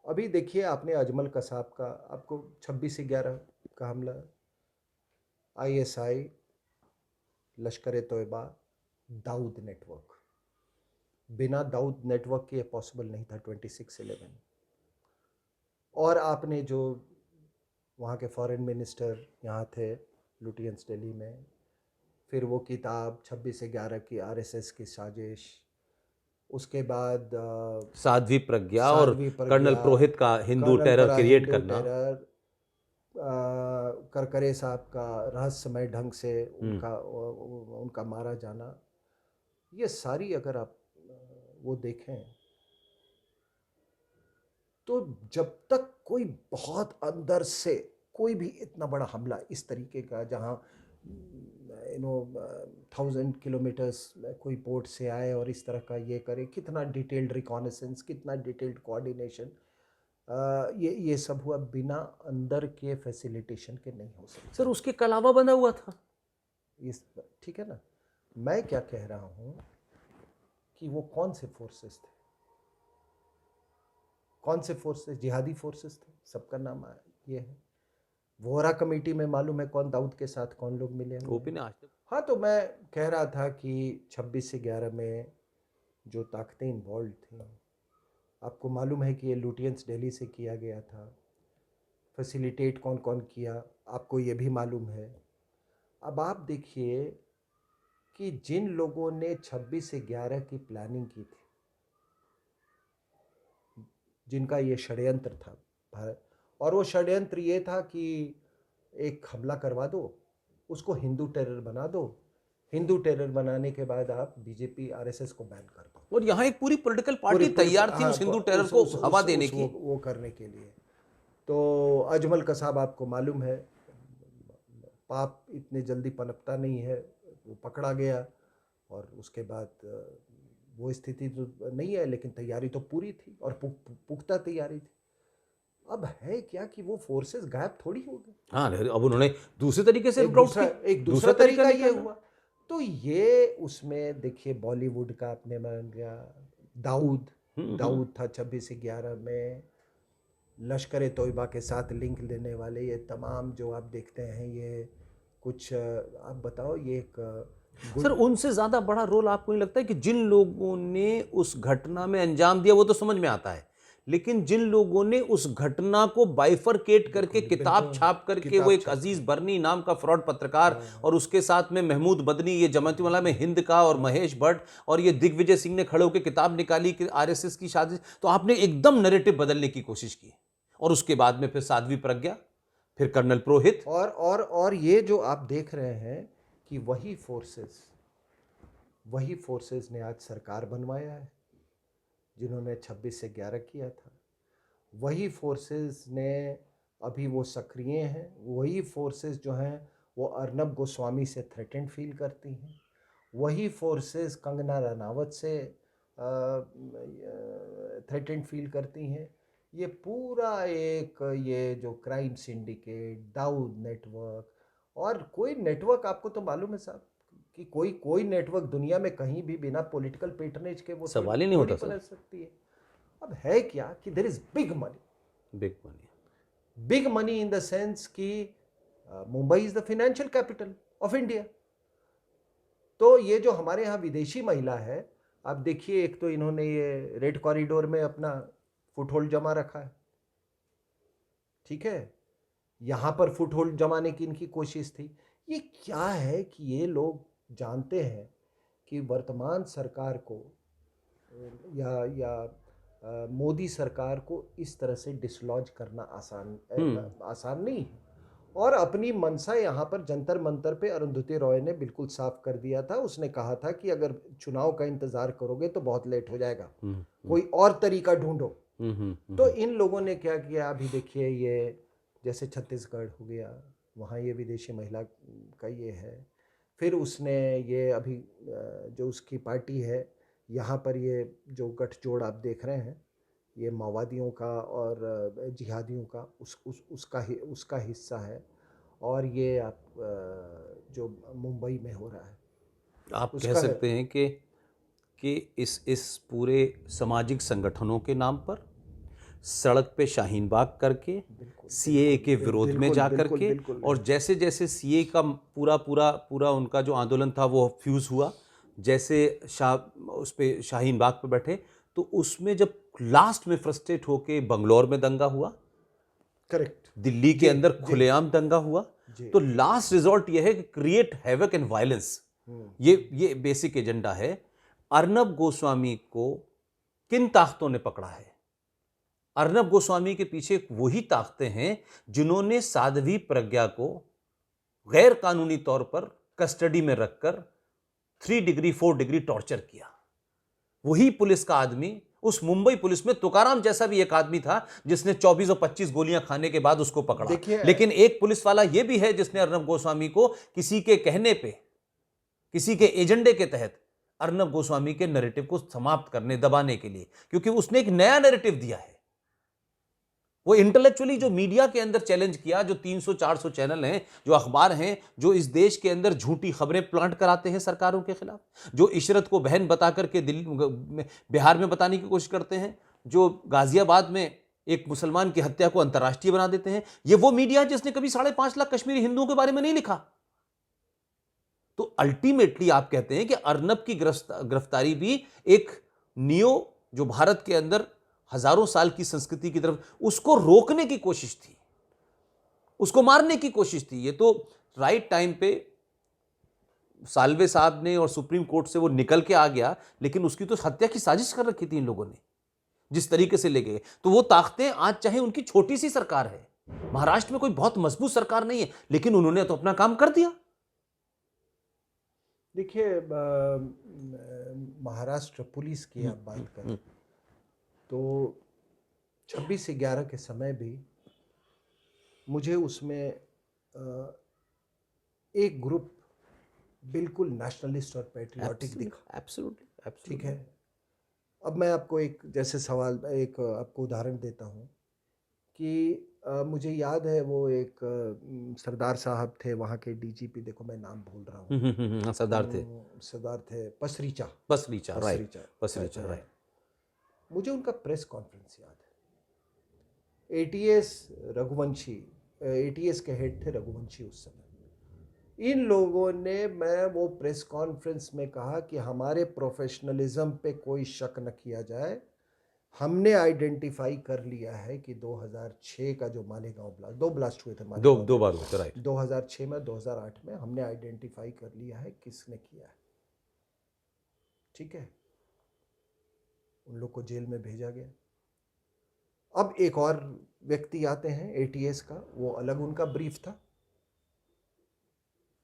अभी देखिए आपने अजमल कसाब का, आपको 26/11 का हमला, ISI, लश्कर तोयबा, दाऊद नेटवर्क, बिना दाऊद नेटवर्क के ये पॉसिबल नहीं था 26/11। और आपने जो वहाँ के फॉरेन मिनिस्टर यहाँ थे लुटियंस दिल्ली में, फिर वो किताब 26/11 की RSS की साजिश, उसके बाद साध्वी प्रज्ञा और साध्वी कर्नल प्रज्ञा, पुरोहित का हिंदू कर्नल टेरर परा क्रिएट हिंदू करना। टेरर, करकरे साहब का रहस्यमय ढंग से उनका उनका मारा जाना, ये सारी अगर आप वो देखें, तो जब तक कोई बहुत अंदर से कोई भी इतना बड़ा हमला इस तरीके का, जहाँ 1000 किलोमीटर्स कोई पोर्ट से आए और इस तरह का ये करे, कितना डिटेल्ड रिकॉनेसेंस, कितना डिटेल्ड कोऑर्डिनेशन, ये सब हुआ बिना अंदर के फैसिलिटेशन के नहीं हो सकता। सर उसके कलावा बंधा हुआ था। इस ठीक है ना, मैं क्या कह रहा हूँ कि वो कौन से फोर्सेस थे, कौन से फोर्सेस, जिहादी फोर्सेस थे, सबका नाम ये है। वोहरा कमेटी में मालूम है कौन दाऊद के साथ कौन लोग मिले हुए ओपी हैं। ने आज तक। हाँ, तो मैं कह रहा था कि 26/11 में जो ताकतें इन्वॉल्व थी, आपको मालूम है कि ये लुटियंस दिल्ली से किया गया था। फैसिलिटेट कौन कौन किया आपको ये भी मालूम है। अब आप देखिए कि जिन लोगों ने 26/11 की प्लानिंग की थी, जिनका ये षड्यंत्र था भारत, और वो षड्यंत्र ये था कि एक हमला करवा दो, उसको हिंदू टेरर बना दो, हिंदू टेरर बनाने के बाद आप BJP RSS को बैन कर दो। और यहाँ एक पूरी पॉलिटिकल पार्टी पूरी पूरी तैयार थी हाँ, उस हिंदू टेरर को हवा देने की। वो करने के लिए। तो अजमल कसाब आपको मालूम है, पाप इतने जल्दी पनपता नहीं है, वो पकड़ा गया और उसके बाद वो स्थिति तो नहीं है, लेकिन तैयारी तो पूरी थी और पुख्ता तैयारी थी। अब है क्या कि वो फोर्सेस गायब थोड़ी हो गए, हाँ, अब उन्होंने दूसरे तरीके से रूट आउट एक दूसरा तरीका ये निकाला। हुआ। तो ये उसमें देखिए बॉलीवुड का अपने मान गया, दाऊद दाऊद था 26/11 में, लश्कर ए तोयबा के साथ लिंक लेने वाले ये तमाम जो आप देखते हैं, ये कुछ आप बताओ, ये एक सर, उनसे ज्यादा बड़ा रोल आपको नहीं लगता है कि जिन लोगों ने उस घटना में अंजाम दिया, वो तो समझ में आता है, लेकिन जिन लोगों ने उस घटना को बाइफरकेट करके किताब छाप करके, वो एक अजीज बर्नी नाम का फ्रॉड पत्रकार और उसके साथ में महमूद बदनी, ये जमातीवाला में हिंद का, और महेश भट्ट और ये दिग्विजय सिंह ने खड़े होकर किताब निकाली कि आरएसएस की साजिश, तो आपने एकदम नैरेटिव बदलने की कोशिश की। और उसके बाद में फिर साध्वी प्रज्ञा, फिर कर्नल पुरोहित, और ये जो आप देख रहे हैं कि वही फोर्सेस ने आज सरकार बनवाया है जिन्होंने 26/11 किया था। वही फोर्सेस ने अभी वो सक्रिय हैं, वही फोर्सेस जो हैं वो अर्नब गोस्वामी से थ्रेटेंड फील करती हैं, वही फोर्सेस कंगना रनावत से थ्रेटेंड फील करती हैं। ये पूरा एक ये जो क्राइम सिंडिकेट, दाऊद नेटवर्क, और कोई नेटवर्क आपको तो मालूम है साहब कि कोई नेटवर्क दुनिया में कहीं भी बिना पॉलिटिकल पेटर्नेज के वो सवाल ही नहीं होता सर। बन सकती है। अब है क्या कि there is big money in the sense कि Mumbai is the financial capital of India. तो ये जो हमारे यहाँ विदेशी महिला है, आप देखिए, एक तो इन्होंने ये रेड कॉरिडोर में अपना फुटहोल्ड जमा रखा है, ठीक है, यहाँ पर फुटहोल्ड जमाने की इनकी कोशिश थी। ये क्या है कि ये लोग जानते हैं कि वर्तमान सरकार को या मोदी सरकार को इस तरह से डिसलॉज करना आसान नहीं है। और अपनी मनसा यहाँ पर जंतर मंतर पे अरुंधति रॉय ने बिल्कुल साफ कर दिया था। उसने कहा था कि अगर चुनाव का इंतजार करोगे तो बहुत लेट हो जाएगा, कोई और तरीका ढूंढो। तो इन लोगों ने क्या किया, अभी देखिए, ये जैसे छत्तीसगढ़ हो गया, वहाँ ये विदेशी महिला का ये है। फिर उसने ये अभी जो उसकी पार्टी है, यहाँ पर ये जो गठजोड़ आप देख रहे हैं, ये माओवादियों का और जिहादियों का उसका हिस्सा है। और ये आप जो मुंबई में हो रहा है, आप कह सकते हैं कि इस पूरे सामाजिक संगठनों के नाम पर सड़क पे शाहीन बाग करके, सीए के विरोध में जा करके, और जैसे जैसे सीए का पूरा उनका जो आंदोलन था वो फ्यूज हुआ, जैसे उस पे शाहीन बाग पे बैठे, तो उसमें जब लास्ट में फ्रस्ट्रेट होके बंगलौर में दंगा हुआ, करेक्ट, दिल्ली के अंदर खुलेआम दंगा हुआ, तो लास्ट रिजॉर्ट यह है कि क्रिएट हैवक एंड वायलेंस। ये बेसिक एजेंडा है। अर्नब गोस्वामी को किन ताकतों ने पकड़ा है? अर्नब गोस्वामी के पीछे वही ताकतें हैं जिन्होंने साध्वी प्रज्ञा को गैर कानूनी तौर पर कस्टडी में रखकर 3 डिग्री 4 डिग्री टॉर्चर किया। वही पुलिस का आदमी, उस मुंबई पुलिस में तुकाराम जैसा भी एक आदमी था जिसने 24 और 25 गोलियां खाने के बाद उसको पकड़ा। लेकिन एक पुलिस वाला यह भी है जिसने अर्नब गोस्वामी को किसी के कहने पे, किसी के एजेंडे के तहत अर्नब गोस्वामी के नैरेटिव को समाप्त करने, दबाने के लिए, क्योंकि उसने एक नया नैरेटिव दिया है। वो इंटेलेक्चुअली जो मीडिया के अंदर चैलेंज किया, जो 300-400 चैनल हैं, जो अखबार हैं, जो इस देश के अंदर झूठी खबरें प्लांट कराते हैं सरकारों के खिलाफ, जो इशरत को बहन बता करके बिहार में बताने की कोशिश करते हैं, जो गाजियाबाद में एक मुसलमान की हत्या को अंतर्राष्ट्रीय बना देते हैं, ये वो मीडिया है जिसने कभी 5.5 लाख कश्मीरी हिंदुओं के बारे में नहीं लिखा। तो अल्टीमेटली आप कहते हैं कि अर्नब की गिरफ्तारी भी एक जो भारत के अंदर हजारों साल की संस्कृति की तरफ, उसको रोकने की कोशिश थी, उसको मारने की कोशिश थी। ये तो राइट टाइम पे साल्वे साहब ने और सुप्रीम कोर्ट से वो निकल के आ गया, लेकिन उसकी तो हत्या की साजिश कर रखी थी इन लोगों ने, जिस तरीके से ले गए। तो वो ताकतें आज, चाहे उनकी छोटी सी सरकार है, महाराष्ट्र में कोई बहुत मजबूत सरकार नहीं है, लेकिन उन्होंने तो अपना काम कर दिया। देखिए, महाराष्ट्र पुलिस की आप बात करें तो 26/11 के समय भी मुझे उसमें एक ग्रुप बिल्कुल नेशनलिस्ट और पैट्रियोटिक दिखा। एब्सोल्युटली, ठीक है। अब मैं आपको एक जैसे सवाल, एक आपको उदाहरण देता हूँ कि मुझे याद है वो एक सरदार साहब थे वहाँ के डीजीपी, देखो मैं नाम भूल रहा हूँ। हाँ, सरदार थे, सरदार थे, पसरीचा। Pasricha, right, Pasricha Pasricha, right. मुझे उनका प्रेस कॉन्फ्रेंस याद है। एटीएस रघुवंशी, एटीएस के हेड थे रघुवंशी उस समय। इन लोगों ने, मैं वो प्रेस कॉन्फ्रेंस में कहा कि हमारे प्रोफेशनलिज्म पे कोई शक न किया जाए, हमने आइडेंटिफाई कर लिया है कि 2006 का जो मालेगांव ब्लास्ट, 2 ब्लास्ट हुए थे दो मालेगांव दो में, बार हुए थे, राइट। 2006 में, 2008 में, हमने आइडेंटिफाई कर लिया है किसने किया है। ठीक है, उन लोग को जेल में भेजा गया। अब एक और व्यक्ति आते हैं एटीएस का, वो अलग उनका ब्रीफ था।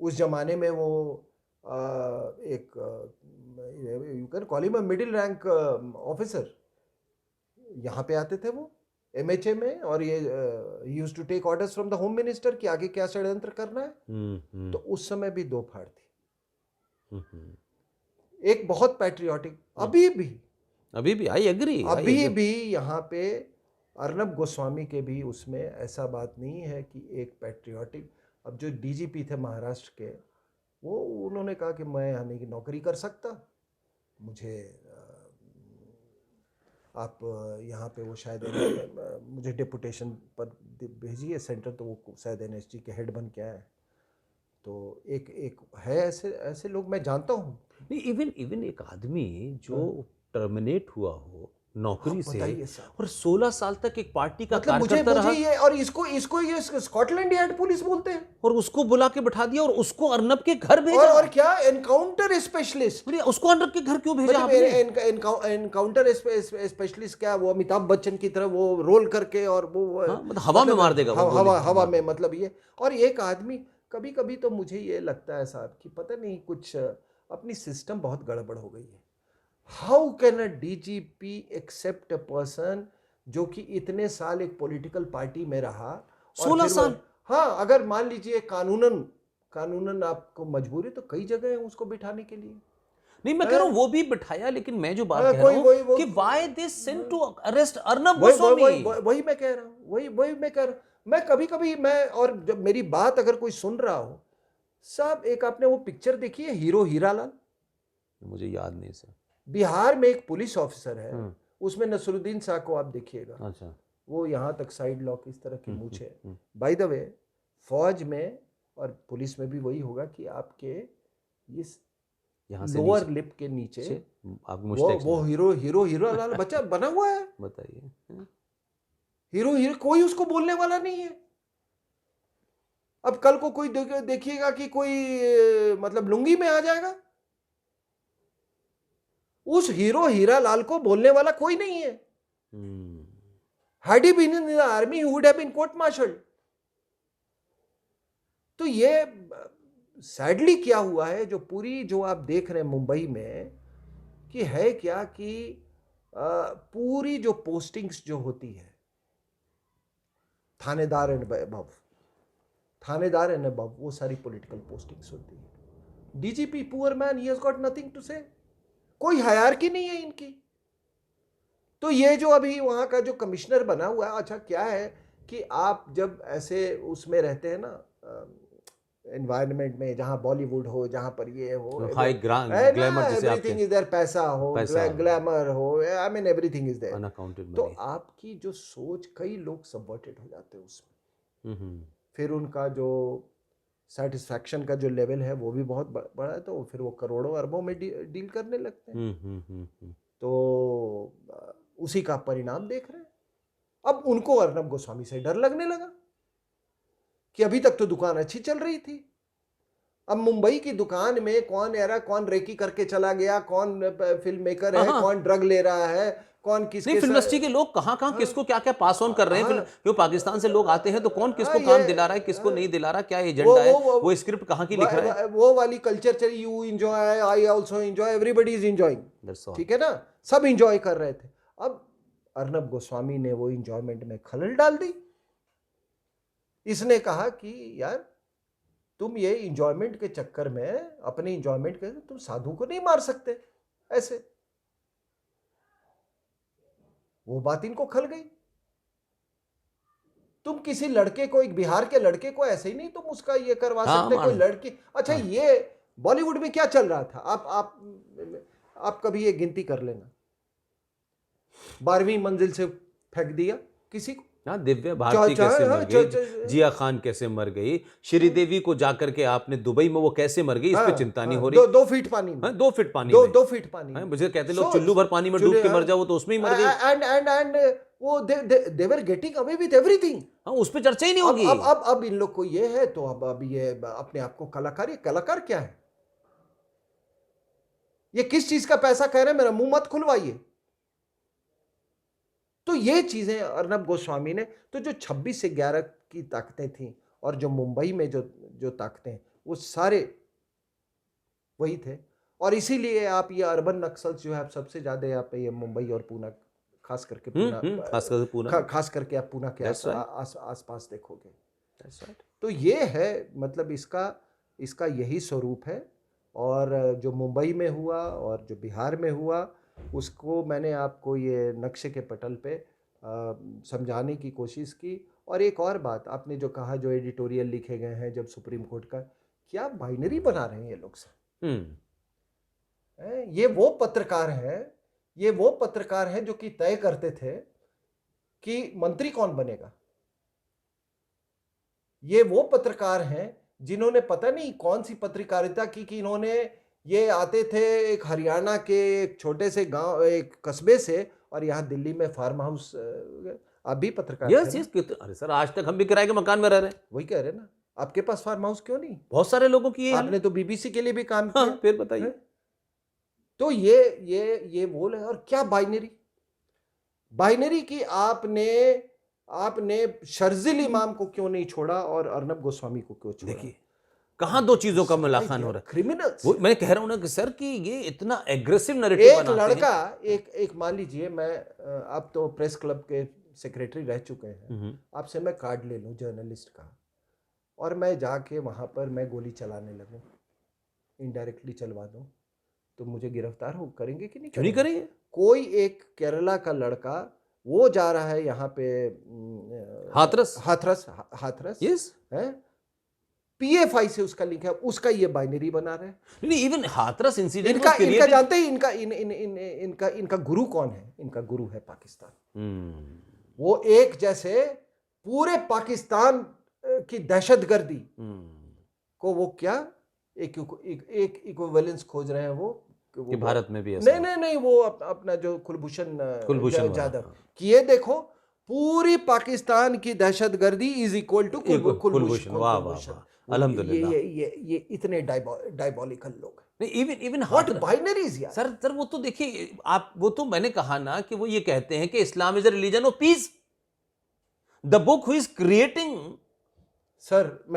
उस जमाने में वो एक you can call him a middle rank officer, यहाँ पे आते थे वो एमएचए में, और ये used to take orders from the home minister कि आगे क्या षड्यंत्र करना है। तो उस समय भी दो फाड़ थी। एक बहुत पैट्रियोटिक, अभी भी आई एग्री, अभी भी यहाँ पे अर्नब गोस्वामी के भी उसमें ऐसा बात नहीं है कि एक पैट्रियोटिक। अब जो डीजीपी थे महाराष्ट्र के, वो उन्होंने कहा कि मैं यहाँ की नौकरी कर सकता, मुझे आप यहाँ पे वो शायद मुझे डेपुटेशन पर भेजिए सेंटर, तो वो शायद एनएसजी के हेड बन के आए। तो एक है, ऐसे ऐसे लोग मैं जानता हूँ। नहीं, इवन एक आदमी जो टर्मिनेट हुआ हो नौकरी से, बताइए साहब, और 16 साल तक एक पार्टी का मतलब कार्यकर्ता रहा, ये, और इसको ये स्कॉटलैंड यार्ड पुलिस बोलते हैं, और उसको बुला के बैठा दिया और उसको अर्नब के घर भेजा। और क्या एनकाउंटर स्पेशलिस्ट, उसको अर्नब के घर क्यों भेजा आपने? एनकाउंटर स्पेशलिस्ट क्या, वो अमिताभ बच्चन की तरह वो रोल करके, और वो मतलब हवा में मार देगा वो, हवा में, मतलब ये। और एक आदमी, कभी कभी तो मुझे ये लगता है साहब कि पता नहीं कुछ अपनी सिस्टम बहुत गड़बड़ हो गई है। How can a DGP accept a person जो कि इतने साल एक पॉलिटिकल पार्टी में रहा, 16 साल। हाँ, अगर मान लीजिए कानूनन आपको मजबूरी, तो कई जगह है उसको बिठाने के लिए। नहीं, मैं कह रहा हूं वो भी बिठाया, लेकिन मैं जो बात कह रहा हूं कि why they sent to arrest Arnab Goswami. वही मैं कह रहा हूं, वही मैं कह रहा हूं। मैं कभी कभी, मैं, और जब मेरी बात अगर कोई सुन रहा हो साहब, एक आपने वो पिक्चर देखी है हीरो हीरालाल? मुझे याद नहीं सर। बिहार में एक पुलिस ऑफिसर है, उसमें नसरुद्दीन शाह को आप देखिएगा। अच्छा। वो यहां तक साइड लॉक, इस तरह की मूंछ है। बाय द वे, फौज में और पुलिस में भी वही होगा कि आपके इस लोअर लिप के नीचे वो हीरो बच्चा बना हुआ है। बताइए, हीरो कोई उसको बोलने वाला नहीं है। अब कल को कोई देखिएगा कि कोई मतलब लुंगी में आ जाएगा, उस हीरो हीरालाल को बोलने वाला कोई नहीं है। Had he been in the army, he would have been court-martialed. तो ये सैडली क्या हुआ है, जो पूरी जो आप देख रहे हैं मुंबई में, कि है क्या कि पूरी जो पोस्टिंग्स जो होती है, थानेदार एंड अबव, वो सारी पॉलिटिकल पोस्टिंग्स होती है। DGP poor man, he has got nothing to say, कोई हायरार्की नहीं है इनकी। तो ये जो अभी वहां का जो कमिश्नर बना हुआ है, अच्छा क्या है कि आप जब ऐसे उसमें रहते हैं ना, एनवायरनमेंट में, जहां बॉलीवुड हो, जहां पर ये हो, हाई ग्लैमर, जैसे एवरीथिंग इज देयर, पैसा हो, ग्लैमर हो, I mean everything is there, unaccounted तो मनी। आपकी जो सोच, कई लोग सबवर्टेड हो जाते हैं उसमें। फिर उनका जो सेटिस्फैक्शन का जो लेवल है वो भी बहुत बड़ा है, तो फिर वो करोड़ों अरबों में डील करने लगते हैं। तो उसी का परिणाम देख रहे हैं। अब उनको अर्नब गोस्वामी से डर लगने लगा कि अभी तक तो दुकान अच्छी चल रही थी, अब मुंबई की दुकान में कौन रेकी करके चला गया, कौन फिल्म मेकर है, कौन ड्रग ले रहा है, कौन किसके, फिल्म इंडस्ट्री के लोग कहाँ किसको क्या क्या पास ऑन कर रहे हैं। क्यों पाकिस्तान से लोग आते हैं तो कौन किसको काम दिला रहा है, किसको नहीं दिला रहा, क्या एजेंडा है, वो स्क्रिप्ट कहाँ की लिख रहा है, वो वाली कल्चर चली। You enjoy, I also enjoy, everybody is enjoying, ठीक है ना, सब एंजॉय कर रहे थे। अब अर्नब गोस्वामी ने वो एंजॉयमेंट में खलल डाल दी। इसने कहा कि यार, तुम ये एंजॉयमेंट के चक्कर में, अपने एंजॉयमेंट के, तुम साधु को नहीं मार सकते ऐसे। वो बात इनको खल गई। तुम किसी लड़के को, एक बिहार के लड़के को ऐसे ही नहीं तुम उसका ये करवा हाँ, सकते, कोई मान लड़की। अच्छा, हाँ। ये बॉलीवुड में क्या चल रहा था, आप कभी ये गिनती कर लेना, 12वीं मंजिल से फेंक दिया किसी को, हाँ, दिव्या भारती कैसे मर गई, जिया खान कैसे मर गई, श्रीदेवी को जाकर के आपने दुबई में वो कैसे मर गई, इस पे चिंता नहीं हो रही। 2 फीट पानी में, हाँ, 2 फीट पानी में, 2 फीट पानी में। मुझे कहते लोग सोच, चुल्लू भर पानी में डूब के मर जाओ तो उसमें ही मर गई। एंड वो they were getting away with everything. हाँ, उस पे चर्चा ही नहीं होगी। अब इन लोग को ये है, तो अब ये अपने आप को कलाकार क्या है, ये किस चीज का पैसा कह रहे हैं, मेरा मुंह मत खुलवाइए। तो ये चीजें अर्नब गोस्वामी ने, तो जो 26 से 11 की ताकतें थी और जो मुंबई में जो ताकतें, वो सारे वही थे। और इसीलिए आप ये अर्बन नक्सल्स जो है सबसे ज्यादा यहाँ पे ये मुंबई और पूना, खास करके पूना, खास करके आप पूना के आसपास देखोगे। तो ये है, मतलब इसका यही स्वरूप है। और जो मुंबई में हुआ और जो बिहार में हुआ, उसको मैंने आपको ये नक्शे के पटल पे समझाने की कोशिश की। और एक और बात आपने जो कहा, जो एडिटोरियल लिखे गए हैं जब सुप्रीम कोर्ट का, क्या बाइनरी बना रहे हैं ये लोग सर। ये वो पत्रकार हैं जो कि तय करते थे कि मंत्री कौन बनेगा। ये वो पत्रकार हैं जिन्होंने पता नहीं कौन सी पत्रकारिता की कि इन्होंने, ये आते थे एक हरियाणा के एक छोटे से गांव, एक कस्बे से, और यहाँ दिल्ली में फार्म हाउस, आप भी पत्रकार थे ना? अरे सर, आज तक हम भी किराए के मकान में रह रहे हैं। वही कह रहे ना, आपके पास फार्म हाउस क्यों नहीं? बहुत सारे लोगों की ये आपने तो बीबीसी के लिए भी काम हाँ, किया। फिर बताइए। तो ये बोल है। और क्या बाइनरी की आपने शर्जिल इमाम को क्यों नहीं छोड़ा और अर्नब गोस्वामी को क्यों छोड़ा? देखिए कहां दो चीजों का मिलाखान हो रहा है। क्रिमिनल्स। मैं कह रहा हूं ना कि सर कि ये इतना एग्रेसिव नैरेटिव एक बनाते लड़का, हैं। एक मान लीजिए, मैं आप तो प्रेस क्लब के सेक्रेटरी रह चुके हैं, आपसे मैं कार्ड ले लूं जर्नलिस्ट का, और मैं जाके वहां पर मैं गोली चलाने लगूं, इनडायरेक्टली चलवा दूं, तो मुझे गिरफ्तार करेंगे कि नहीं? क्यों नहीं करेंगे? कोई एक केरला का लड़का, वो जा रहा है यहाँ पे हाथरस यस है, PFI से उसका लिंक है, उसका ये बाइनरी बना रहे हैं। नहीं, इवन हाथरस इंसिडेंट इनका जानते ही, इनका गुरु कौन है? इनका गुरु है पाकिस्तान। वो एक जैसे पूरे पाकिस्तान की दहशतगर्दी को वो क्या एक इक्विवेलेंस खोज रहे हैं वो कि भारत में भी ऐसा नहीं, वो अपना जो कुलभूषण जाधव कि ये देखो, पूरी पाकिस्तान की दहशतगर्दी इज इक्वल टू कुलभूषण। वाह वाह वाह, अल्हम्दुलिल्लाह। ये इतने डायबॉलिकल लोग हैं। इवन व्हाट बाइनरीज यार। सर वो तो देखिए आप, वो तो मैंने कहा ना कि वो ये कहते हैं कि Islam is a religion of peace. The book who is creating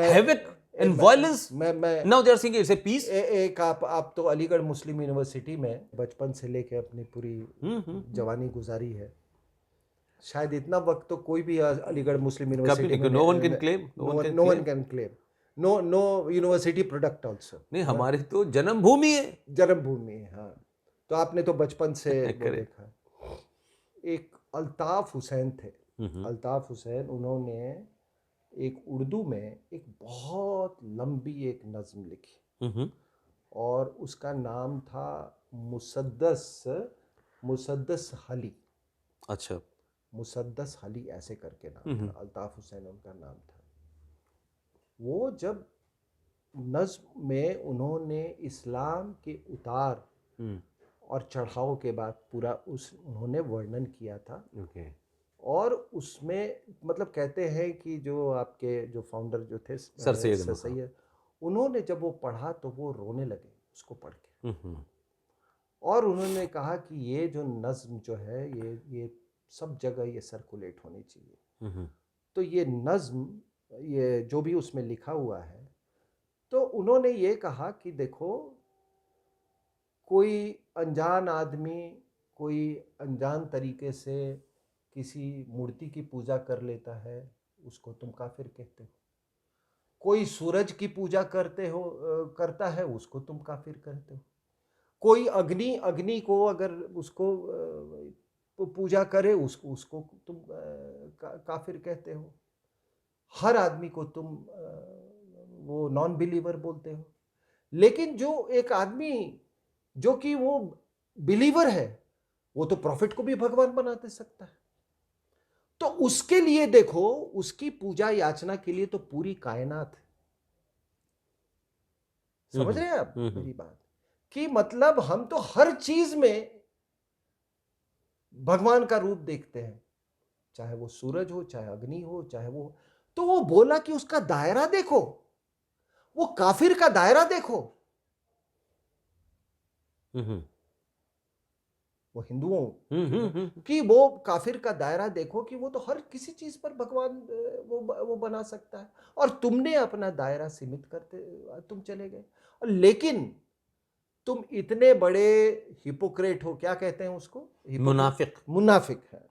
havoc and violence, now they are saying it's a peace. एक आप तो अलीगढ़ मुस्लिम यूनिवर्सिटी में बचपन से लेके अपनी पूरी जवानी गुजारी है, शायद इतना वक्त तो कोई भी अलीगढ़ मुस्लिम यूनिवर्सिटी में, no one can claim, no university product also. नहीं, हमारी तो जन्मभूमि है। हाँ, तो आपने तो बचपन से देखा। एक अल्ताफ हुसैन थे, अल्ताफ हुसैन, उन्होंने एक उर्दू में एक बहुत लंबी एक नज्म लिखी, और उसका नाम था मुसद्दस हली। अच्छा, मुसद्दस हली ऐसे करके नाम था, अल्ताफ हुसैन उनका नाम था। वो जब नज्म में उन्होंने इस्लाम के उतार और चढ़ाव के बाद पूरा उन्होंने वर्णन किया था। और उसमें मतलब कहते हैं कि जो आपके जो फाउंडर जो थे सर सैयद, उन्होंने जब वो पढ़ा तो वो रोने लगे उसको पढ़ के, और उन्होंने कहा कि ये जो नज्म जो है ये सब जगह ये सर्कुलेट होनी चाहिए। तो ये नज्म, ये जो भी उसमें लिखा हुआ है, तो उन्होंने ये कहा कि देखो, कोई अनजान आदमी कोई अनजान तरीके से किसी मूर्ति की पूजा कर लेता है, उसको तुम काफिर कहते हो। कोई सूरज की पूजा करता है, उसको तुम काफिर कहते हो। कोई अग्नि को अगर उसको पूजा करे, उसको तुम काफिर कहते हो। हर आदमी को तुम वो नॉन बिलीवर बोलते हो। लेकिन जो एक आदमी जो कि वो बिलीवर है, वो तो प्रॉफिट को भी भगवान बना दे सकता है। तो उसके लिए देखो, उसकी पूजा याचना के लिए तो पूरी कायनात है। समझ रहे हैं आप मेरी बात? कि मतलब हम तो हर चीज में भगवान का रूप देखते हैं, चाहे वो सूरज हो, चाहे अग्नि हो, चाहे वो। तो वो बोला कि उसका दायरा देखो, वो काफिर का दायरा देखो। वो हिंदुओं कि वो काफिर का दायरा देखो कि वो तो हर किसी चीज पर भगवान वो बना सकता है, और तुमने अपना दायरा सीमित करते तुम चले गए। और लेकिन तुम इतने बड़े हिपोक्रेट हो, क्या कहते हैं उसको, मुनाफिक। मुनाफिक है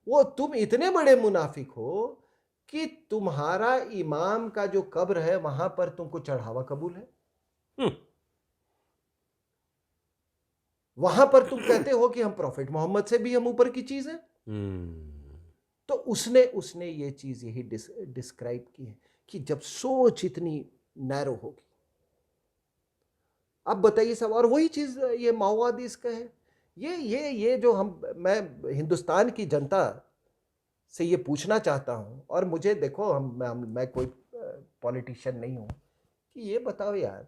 वो। तुम इतने बड़े मुनाफिक हो कि तुम्हारा इमाम का जो कब्र है वहां पर तुमको चढ़ावा कबूल है। वहां पर तुम कहते हो कि हम प्रॉफिट मोहम्मद से भी हम ऊपर की चीज है। तो उसने उसने ये चीज यही डिस्क्राइब की है कि जब सोच इतनी नैरो होगी। अब बताइए सब, और वही चीज ये माओवादी इसका है। ये जो मैं हिंदुस्तान की जनता से ये पूछना चाहता हूं, और मुझे देखो, मैं कोई पॉलिटिशियन नहीं हूं, कि ये बताओ यार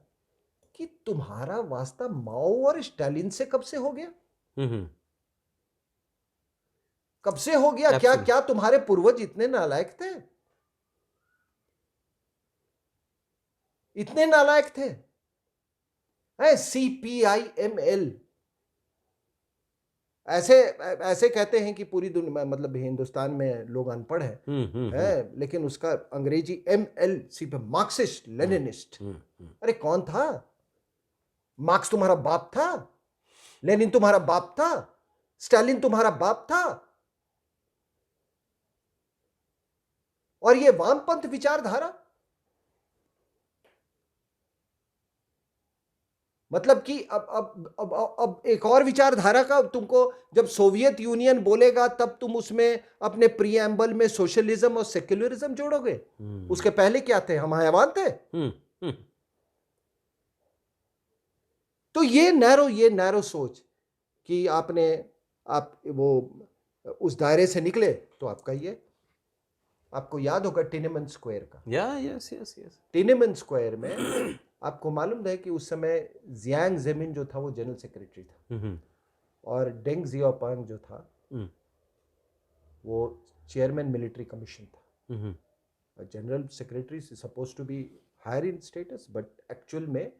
कि तुम्हारा वास्ता माओ और स्टालिन से कब से हो गया? कब से हो गया? क्या क्या तुम्हारे पूर्वज इतने नालायक थे? इतने नालायक थे? CPIML ऐसे ऐसे कहते हैं कि पूरी दुनिया, मतलब हिंदुस्तान में लोग अनपढ़ हैं, लेकिन उसका अंग्रेजी ML मार्क्सिस्ट लेनिनिस्ट। अरे कौन था? मार्क्स तुम्हारा बाप था, लेनिन तुम्हारा बाप था, स्टालिन तुम्हारा बाप था। और ये वामपंथ विचारधारा, मतलब कि अब एक और विचारधारा का तुमको, जब सोवियत यूनियन बोलेगा तब तुम उसमें अपने प्रीएम्बल में सोशलिज्म और सेक्युलरिज्म जोड़ोगे। उसके पहले क्या थे? हम हैवान थे। तो ये नैरो सोच कि आप वो उस दायरे से निकले, तो आपका ये, आपको याद होगा टिनेमन स्क्वायर का। Yes yes yes. Tiananmen square में आपको मालूम है कि उस समय जियांग जेमिन जो था वो जनरल सेक्रेटरी था, और डेंग जियाओपिंग जो था वो चेयरमैन मिलिट्री कमीशन था। General secretary suppose to be higher in status, but actual में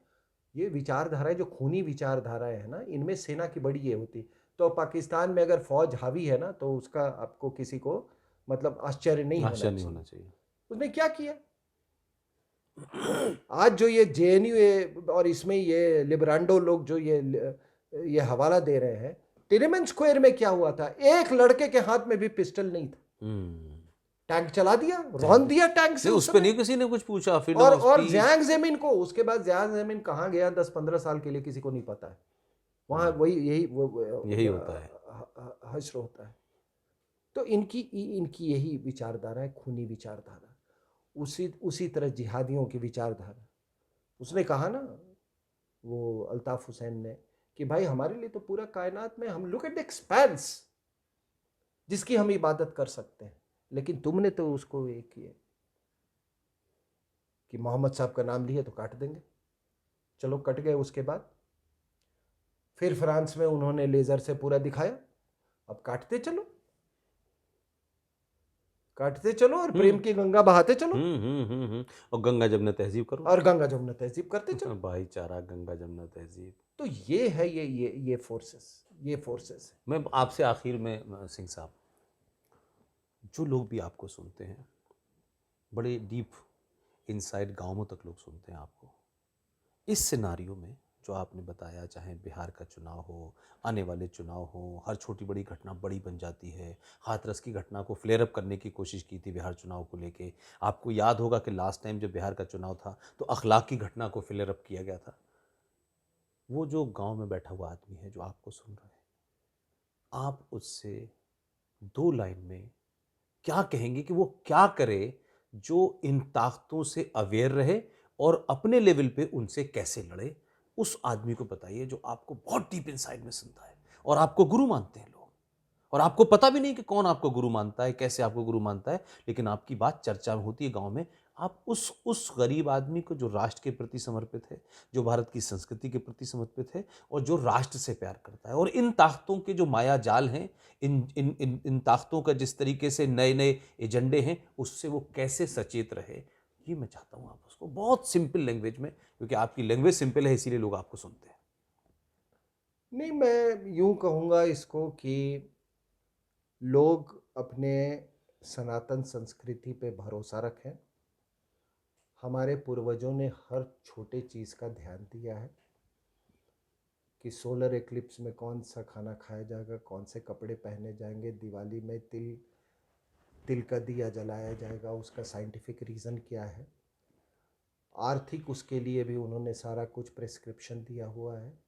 ये विचारधाराएं जो खूनी विचारधाराएं है ना, इनमें सेना की बड़ी ये होती। तो पाकिस्तान में अगर फौज हावी है ना, तो उसका आपको किसी को मतलब आश्चर्य नहीं होना चाहिए। उसने क्या किया? आज जो ये JNU और इसमें ये लिबरांडो लोग जो ये हवाला दे रहे हैं, टिनेमन स्क्वायर में क्या हुआ था? एक लड़के के हाथ में भी पिस्टल नहीं था। टैंक चला दिया, रौंद दिया टैंक से। उस पे नहीं किसी ने कुछ पूछा। फिर और जियांग जेमिन को, उसके बाद जियांग जेमिन कहाँ गया 10-15 साल के लिए किसी को नहीं पता है। वहां यही होता है, हश्र होता है। तो इनकी यही विचारधारा है, खूनी विचारधारा। उसी तरह जिहादियों की विचारधारा। उसने कहा ना, वो अल्ताफ हुसैन ने, कि भाई हमारे लिए तो पूरा कायनात में, हम लुक एट द एक्सपेंस जिसकी हम इबादत कर सकते हैं, लेकिन तुमने तो उसको एक किए कि मोहम्मद साहब का नाम लिया तो काट देंगे। चलो कट गए। उसके बाद फिर फ्रांस में उन्होंने लेजर से पूरा दिखाया, अब काटते चलो, काटते चलो, और प्रेम की गंगा बहाते चलो। और गंगा जमुना तहजीब करो, और गंगा जमुना तहजीब करते चलो। भाईचारा, गंगा जमुना तहजीब। तो ये है, ये फोर्सेस। मैं आपसे आखिर में सिंह साहब, जो लोग भी आपको सुनते हैं, बड़े डीप इनसाइड गांवों तक लोग सुनते हैं आपको, इस सिनारियो में जो आपने बताया, चाहे बिहार का चुनाव हो, आने वाले चुनाव हो, हर छोटी बड़ी घटना बड़ी बन जाती है। हाथरस की घटना को फ्लेयर अप करने की कोशिश की थी बिहार चुनाव को लेके। आपको याद होगा कि लास्ट टाइम जब बिहार का चुनाव था तो अखलाक की घटना को फ्लेयर अप किया गया था। वो जो गांव में बैठा हुआ आदमी है जो आपको सुन रहा है, आप उससे 2 लाइन में क्या कहेंगे कि वो क्या करे जो इन ताकतों से अवेयर रहे और अपने लेवल पे उनसे कैसे लड़े। उस आदमी को बताइए जो आपको बहुत डीप इनसाइड में सुनता है और आपको गुरु मानते हैं लोग, और आपको पता भी नहीं कि कौन आपको गुरु मानता है, कैसे आपको गुरु मानता है, लेकिन आपकी बात चर्चा में होती है गांव में। आप उस गरीब आदमी को जो राष्ट्र के प्रति समर्पित है, जो भारत की संस्कृति के प्रति समर्पित है और जो राष्ट्र से प्यार करता है, और इन ताकतों के जो माया जाल हैं, इन ताकतों का जिस तरीके से नए नए एजेंडे हैं, उससे वो कैसे सचेत रहे, ये मैं चाहता हूं आप उसको बहुत सिंपल लैंग्वेज में, क्योंकि आपकी लैंग्वेज सिंपल है इसीलिए लोग आपको सुनते हैं। नहीं, मैं यूं कहूँगा इसको कि लोग अपने सनातन संस्कृति पे भरोसा रखें। हमारे पूर्वजों ने हर छोटे चीज़ का ध्यान दिया है कि सोलर एक्लिप्स में कौन सा खाना खाया जाएगा, कौन से कपड़े पहने जाएंगे, दिवाली में तिल का दिया जलाया जाएगा, उसका साइंटिफिक रीज़न क्या है। आर्थिक उसके लिए भी उन्होंने सारा कुछ प्रिस्क्रिप्शन दिया हुआ है,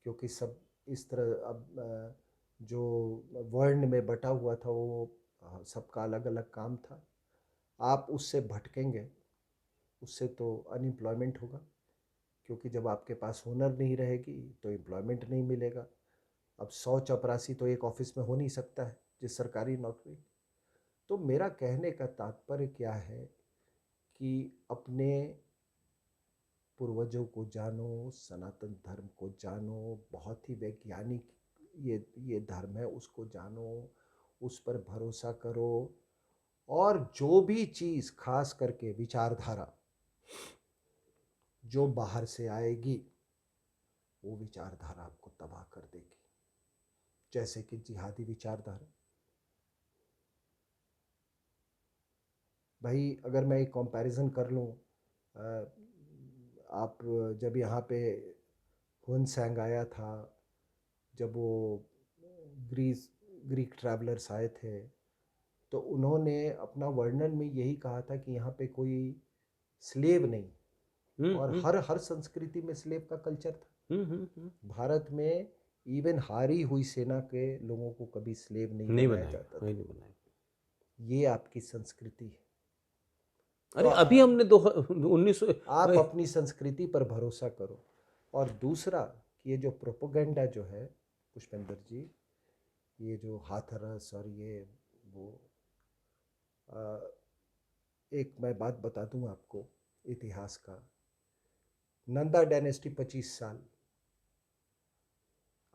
क्योंकि सब इस तरह अब जो वर्ण में बटा हुआ था वो सबका अलग अलग काम था। आप उससे भटकेंगे, उससे तो अनएम्प्लॉयमेंट होगा, क्योंकि जब आपके पास हुनर नहीं रहेगी तो एम्प्लॉयमेंट नहीं मिलेगा। अब 100 चपरासी तो एक ऑफिस में हो नहीं सकता है जिस सरकारी नौकरी। तो मेरा कहने का तात्पर्य क्या है कि अपने पूर्वजों को जानो, सनातन धर्म को जानो, बहुत ही वैज्ञानिक ये धर्म है, उसको जानो, उस पर भरोसा करो, और जो भी चीज़ खास करके विचारधारा जो बाहर से आएगी वो विचारधारा आपको तबाह कर देगी, जैसे कि जिहादी विचारधारा। भाई अगर मैं एक कंपैरिजन कर लूँ, आप जब यहाँ पे हुनसैंग आया था, जब वो ग्रीक ट्रैवलर्स आए थे, तो उन्होंने अपना वर्णन में यही कहा था कि यहाँ पे कोई स्लेव नहीं, और हर संस्कृति में स्लेव का कल्चर था। भारत में इवन हारी हुई सेना के लोगों को कभी स्लेव नहीं बनाया जाता था। ये आपकी संस्कृति है। अरे तो अभी हमने 19 आप अपनी संस्कृति पर भरोसा करो। और दूसरा कि ये जो प्रोपोगेंडा जो है पुष्पेंद्र जी, ये जो हाथरस और ये वो एक मैं बात बता दूं आपको इतिहास का। नंदा डायनेस्टी 25 साल,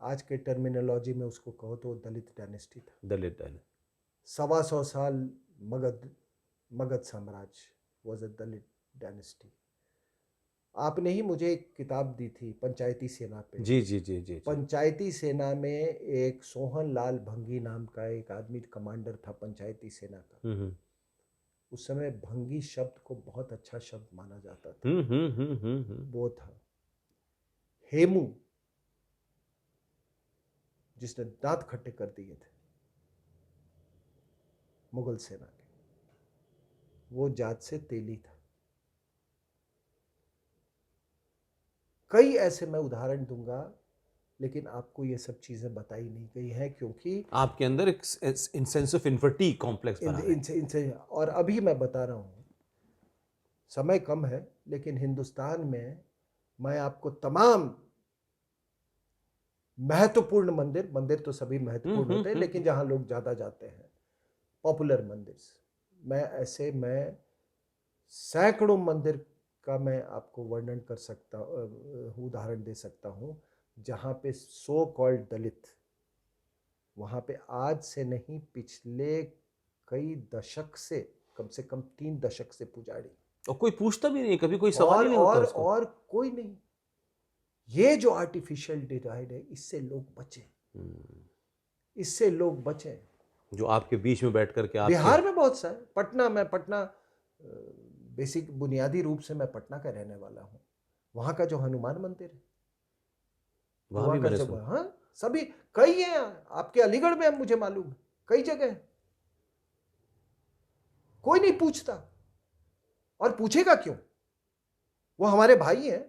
आज के टर्मिनोलॉजी में उसको कहो तो दलित डायनेस्टी था। दलित डायनेस्टी 125 साल मगध साम्राज्य वॉज अ दलित डायनेस्टी। आपने ही मुझे एक किताब दी थी पंचायती सेना पे। जी जी जी जी। पंचायती सेना में एक सोहन लाल भंगी नाम का एक आदमी कमांडर था पंचायती सेना का। उस समय भंगी शब्द को बहुत अच्छा शब्द माना जाता था। वो था हेमू, जिसने दांत खट्टे कर दिए थे मुगल सेना के, वो जात से तेली था। कई ऐसे मैं उदाहरण दूंगा, लेकिन आपको ये सब चीजें बताई नहीं गई हैं क्योंकि आपके अंदर एक सेंस ऑफ इन्फर्टी कॉम्प्लेक्स बना है। और अभी मैं बता रहा हूं, समय कम है, लेकिन हिंदुस्तान में मैं आपको तमाम महत्वपूर्ण मंदिर तो सभी महत्वपूर्ण होते हैं, लेकिन जहां लोग ज्यादा जाते हैं पॉपुलर मंदिर, मैं सैकड़ों मंदिर का मैं आपको वर्णन कर सकता हूँ, उदाहरण दे सकता हूँ, जहाँ पे सो कॉल्ड दलित, वहाँ पे आज से नहीं पिछले कई दशक से, कम 3 दशक से पुजारी, और कोई पूछता भी नहीं, कभी कोई सवाल ही नहीं होता उसको। और कोई नहीं। ये जो आर्टिफिशियल डिवाइड है, इससे लोग बचें, इससे लोग बचें। जो आपके बीच में बैठ करके बिहार में बहुत सा है, पटना बेसिक बुनियादी रूप से मैं पटना का रहने वाला हूँ। वहाँ का जो हनुमान मंदिर है, वहाँ भी मैंने सुना। हाँ, सभी कई हैं। आपके अलीगढ़ में मुझे मालूम है कई जगह, कोई नहीं पूछता, और पूछेगा क्यों? वो हमारे भाई हैं।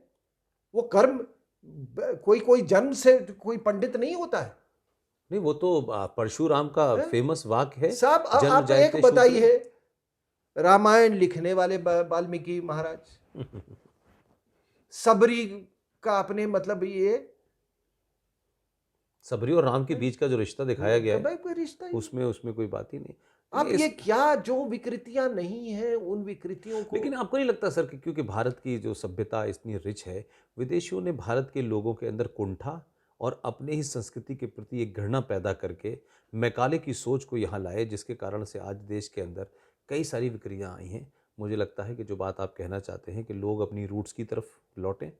वो कर्म, कोई जन्म से कोई पंडित नहीं होता है। नहीं, वो तो परशुराम का फेमस वाक्य है। साहब आप एक बताइए, रामायण लिखने वाले वाल्मीकि महाराज, सबरी का अपने मतलब ये सबरी और राम के बीच का जो रिश्ता दिखाया गया है, कोई रिश्ता ही उसमें कोई बात ही नहीं। अब इस- ये क्या जो विकृतियां नहीं है उन विकृतियों को, लेकिन आपको नहीं लगता सर कि क्योंकि भारत की जो सभ्यता इतनी रिच है, विदेशियों ने भारत के लोगों के अंदर कुंठा और अपने ही संस्कृति के प्रति एक घृणा पैदा करके मैकाले की सोच को यहाँ लाए, जिसके कारण से आज देश के अंदर कई सारी विक्रियाँ आई हैं। मुझे लगता है कि जो बात आप कहना चाहते हैं कि लोग अपनी रूट्स की तरफ लौटें,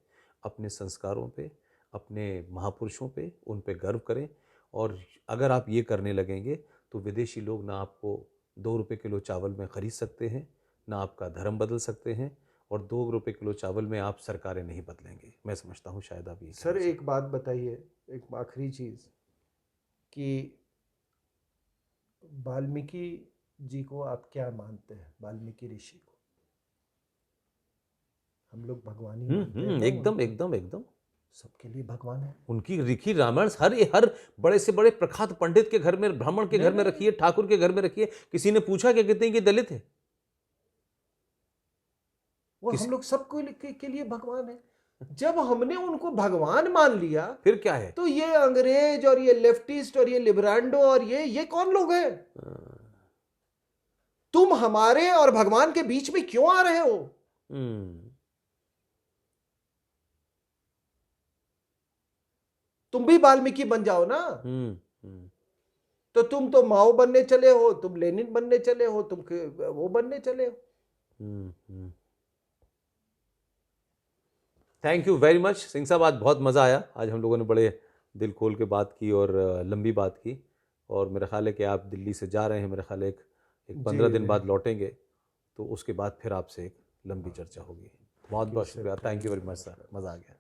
अपने संस्कारों पे, अपने महापुरुषों पे, उन पे गर्व करें, और अगर आप ये करने लगेंगे तो विदेशी लोग ना आपको 2 रुपये किलो चावल में ख़रीद सकते हैं, ना आपका धर्म बदल सकते हैं, और 2 रुपये किलो चावल में आप सरकारें नहीं बदलेंगे। मैं समझता हूँ शायद आप ये सर एक बात बताइए, एक आखिरी चीज कि वाल्मीकि जी को आप क्या मानते हैं? वाल्मीकि ऋषि को हम लोग भगवान ही मानते हैं ना? एकदम एकदम एकदम सबके लिए भगवान है। उनकी लिखी रामायण हर बड़े से बड़े प्रख्यात पंडित के घर में, ब्राह्मण के घर में रखिए, ठाकुर के घर में रखिए। किसी ने पूछा क्या कहते हैं कि दलित है? वो हम लोग सबको के लिए भगवान है। जब हमने उनको भगवान मान लिया फिर क्या है? तो ये अंग्रेज और ये लेफ्टिस्ट और ये लिबरांडो और ये कौन लोग हैं? तुम हमारे और भगवान के बीच में क्यों आ रहे हो? तुम भी वाल्मीकि बन जाओ ना। तो तुम तो माओ बनने चले हो, तुम लेनिन बनने चले हो, तुम वो बनने चले हो। Thank you very much Singh साहब, आज बहुत मज़ा आया। आज हम लोगों ने बड़े दिल खोल के बात की और लंबी बात की, और मेरा ख्याल है कि आप दिल्ली से जा रहे हैं, मेरा ख्याल है एक 15 दिन बाद लौटेंगे, तो उसके बाद फिर आपसे एक लंबी चर्चा होगी। बहुत बहुत शुक्रिया, thank you very much sir, मज़ा आ गया।